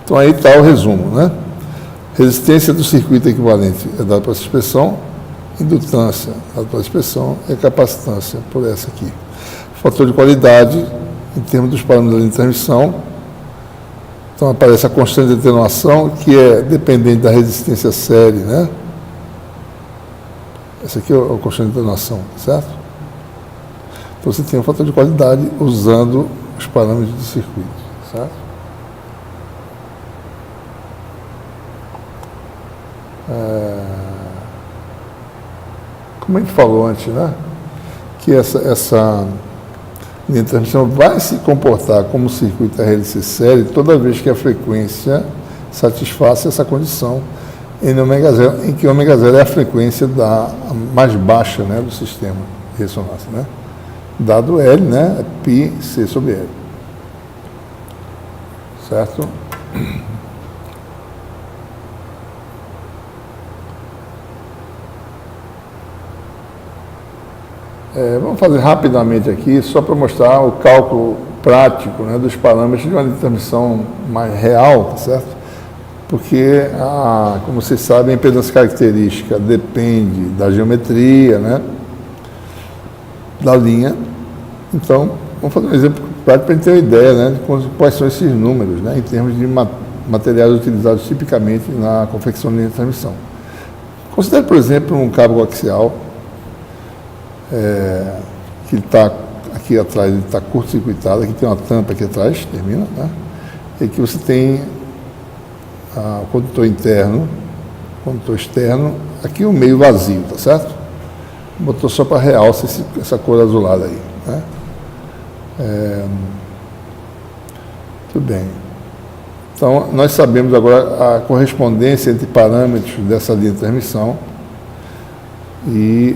Então aí está o resumo, né? Resistência do circuito equivalente é dada por essa expressão, indutância dada por essa expressão e capacitância por essa aqui. Fator de qualidade, em termos dos parâmetros da linha de transmissão, então aparece a constante de atenuação, que é dependente da resistência série, né? Esse aqui é o constante de atenuação, certo? Então você tem um fator de qualidade usando os parâmetros do circuito, certo? Como a gente falou antes, né? Que essa linha de transmissão vai se comportar como um circuito RLC série toda vez que a frequência satisfaça essa condição em ω0, em que ω0 é a frequência mais baixa, né, do sistema de ressonância, né? Dado L, né, é πC sobre L. Certo? Vamos fazer rapidamente aqui, só para mostrar o cálculo prático, né, dos parâmetros de uma linha de transmissão mais real, tá certo? Porque, como vocês sabem, a impedância característica depende da geometria, né, da linha. Então, vamos fazer um exemplo prático para a gente ter uma ideia, né, de quais são esses números, né, em termos de materiais utilizados tipicamente na confecção de linha de transmissão. Considere, por exemplo, um cabo coaxial, que está aqui atrás, ele está curto-circuitado, aqui tem uma tampa aqui atrás, termina, né, e que você tem o condutor interno, condutor externo, aqui o meio vazio, tá certo? Botou só para realçar essa cor azulada aí, né? Tudo bem. Então, nós sabemos agora a correspondência entre parâmetros dessa linha de transmissão e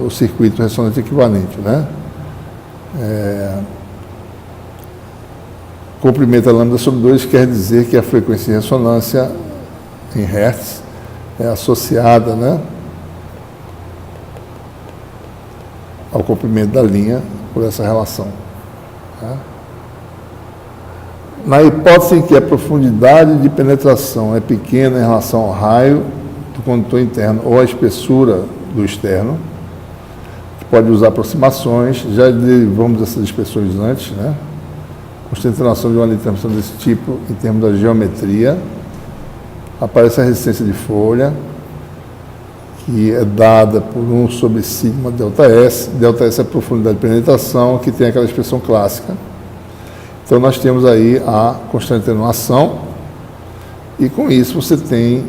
o circuito ressonante equivalente, né? Comprimento a lambda sobre 2 quer dizer que a frequência de ressonância em Hertz é associada, né, ao comprimento da linha por essa relação. Tá? Na hipótese em que a profundidade de penetração é pequena em relação ao raio do condutor interno ou a espessura do externo, pode usar aproximações, já derivamos essas expressões antes, né? Constante de atenuação de uma linha de transmissão desse tipo, em termos da geometria, aparece a resistência de folha, que é dada por 1 sobre sigma ΔS. ΔS é a profundidade de penetração, que tem aquela expressão clássica. Então, nós temos aí a constante de atenuação, e com isso você tem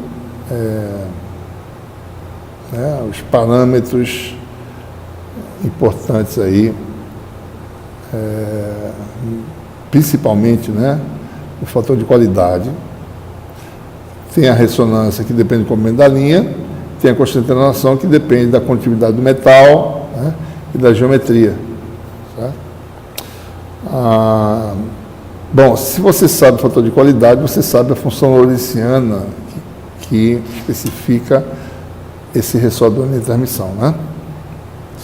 os parâmetros importantes aí, principalmente, né, o fator de qualidade. Tem a ressonância, que depende do comprimento da linha, tem a constante de atenuação, que depende da condutividade do metal, né, e da geometria. Certo? Bom, se você sabe o fator de qualidade, você sabe a função lorentziana que especifica esse ressort da linha de transmissão, né?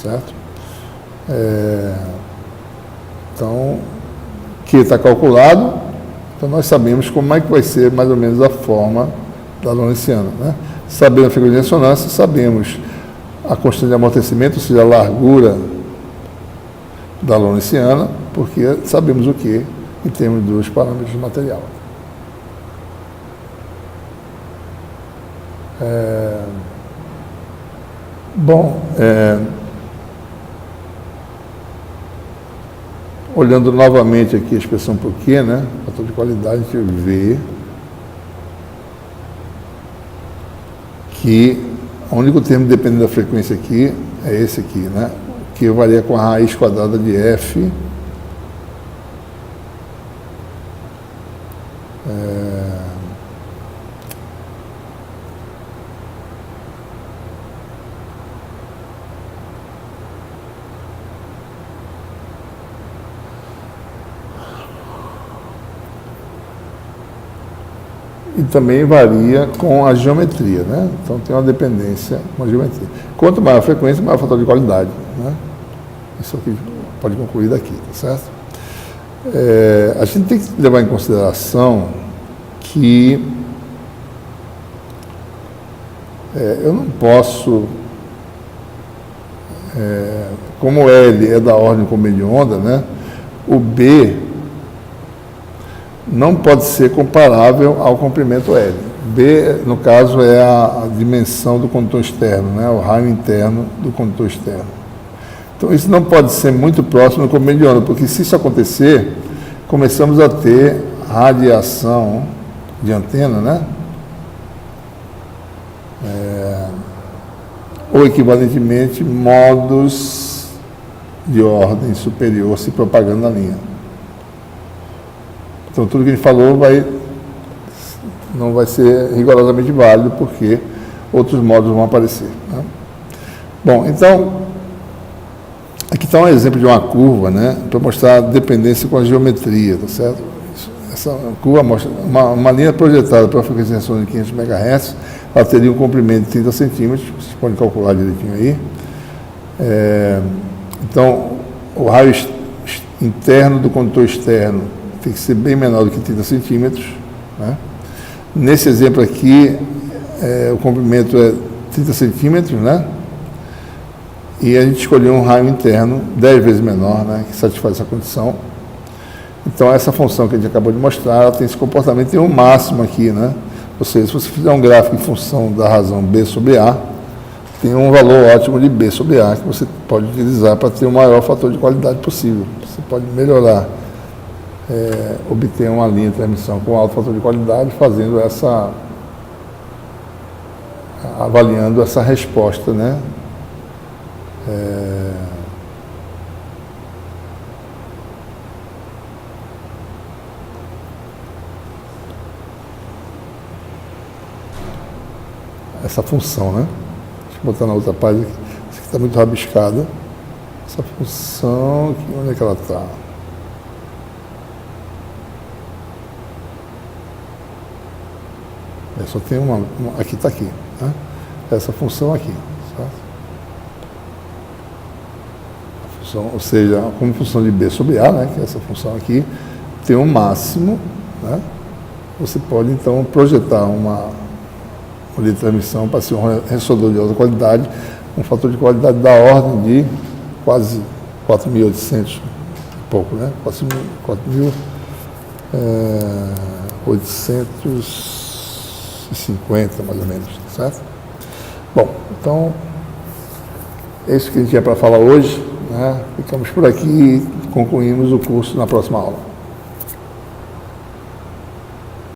Certo? Então, Q está calculado, então nós sabemos como é que vai ser mais ou menos a forma da lawrenciana, né? Sabendo a frequência de ressonância, sabemos a constante de amortecimento, ou seja, a largura da lawrenciana, porque sabemos o que em termos dos parâmetros do material. Olhando novamente aqui a expressão por Q, né? Fator de qualidade, a gente vê que o único termo dependendo da frequência aqui é esse aqui, né? Que varia com a raiz quadrada de F e também varia com a geometria, né? Então tem uma dependência com a geometria. Quanto maior a frequência, maior o fator de qualidade, né? Isso aqui pode concluir daqui, tá certo? A gente tem que levar em consideração que eu não posso, como L é da ordem do comprimento de onda, né? O B não pode ser comparável ao comprimento L. B, no caso, é a dimensão do condutor externo, né? O raio interno do condutor externo. Então, isso não pode ser muito próximo do comprimento de onda, porque se isso acontecer, começamos a ter radiação de antena, né? Ou, equivalentemente, modos de ordem superior se propagando na linha. Então, tudo que a gente falou não vai ser rigorosamente válido, porque outros modos vão aparecer, né? Bom, então, aqui está um exemplo de uma curva, né, para mostrar a dependência com a geometria, tá certo? Essa curva mostra uma linha projetada para a frequência de ressonância de 500 MHz, ela teria um comprimento de 30 centímetros, vocês podem calcular direitinho aí. Então, o raio interno do condutor externo tem que ser bem menor do que 30 centímetros, né? Nesse exemplo aqui, o comprimento é 30 centímetros, né? E a gente escolheu um raio interno 10 vezes menor, né, que satisfaz essa condição. Então, essa função que a gente acabou de mostrar, ela tem esse comportamento, tem um máximo aqui, né? Ou seja, se você fizer um gráfico em função da razão B sobre A, tem um valor ótimo de B sobre A, que você pode utilizar para ter o maior fator de qualidade possível. Você pode melhorar, obter uma linha de transmissão com alto fator de qualidade, fazendo avaliando essa resposta, né? Essa função, né? Deixa eu botar na outra página aqui. Essa aqui está muito rabiscada. Essa função, onde é que ela está? Só tem uma aqui está aqui, né? Essa função aqui, certo? A função, ou seja, como função de B sobre A, né? Que é essa função aqui, tem um máximo, né? Você pode então projetar uma linha de transmissão para ser um ressonador de alta qualidade, um fator de qualidade da ordem de quase 4.800 e pouco, né? 4.850 mais ou menos, certo? Bom, então é isso que a gente tinha para falar hoje, né? Ficamos por aqui e concluímos o curso na próxima aula.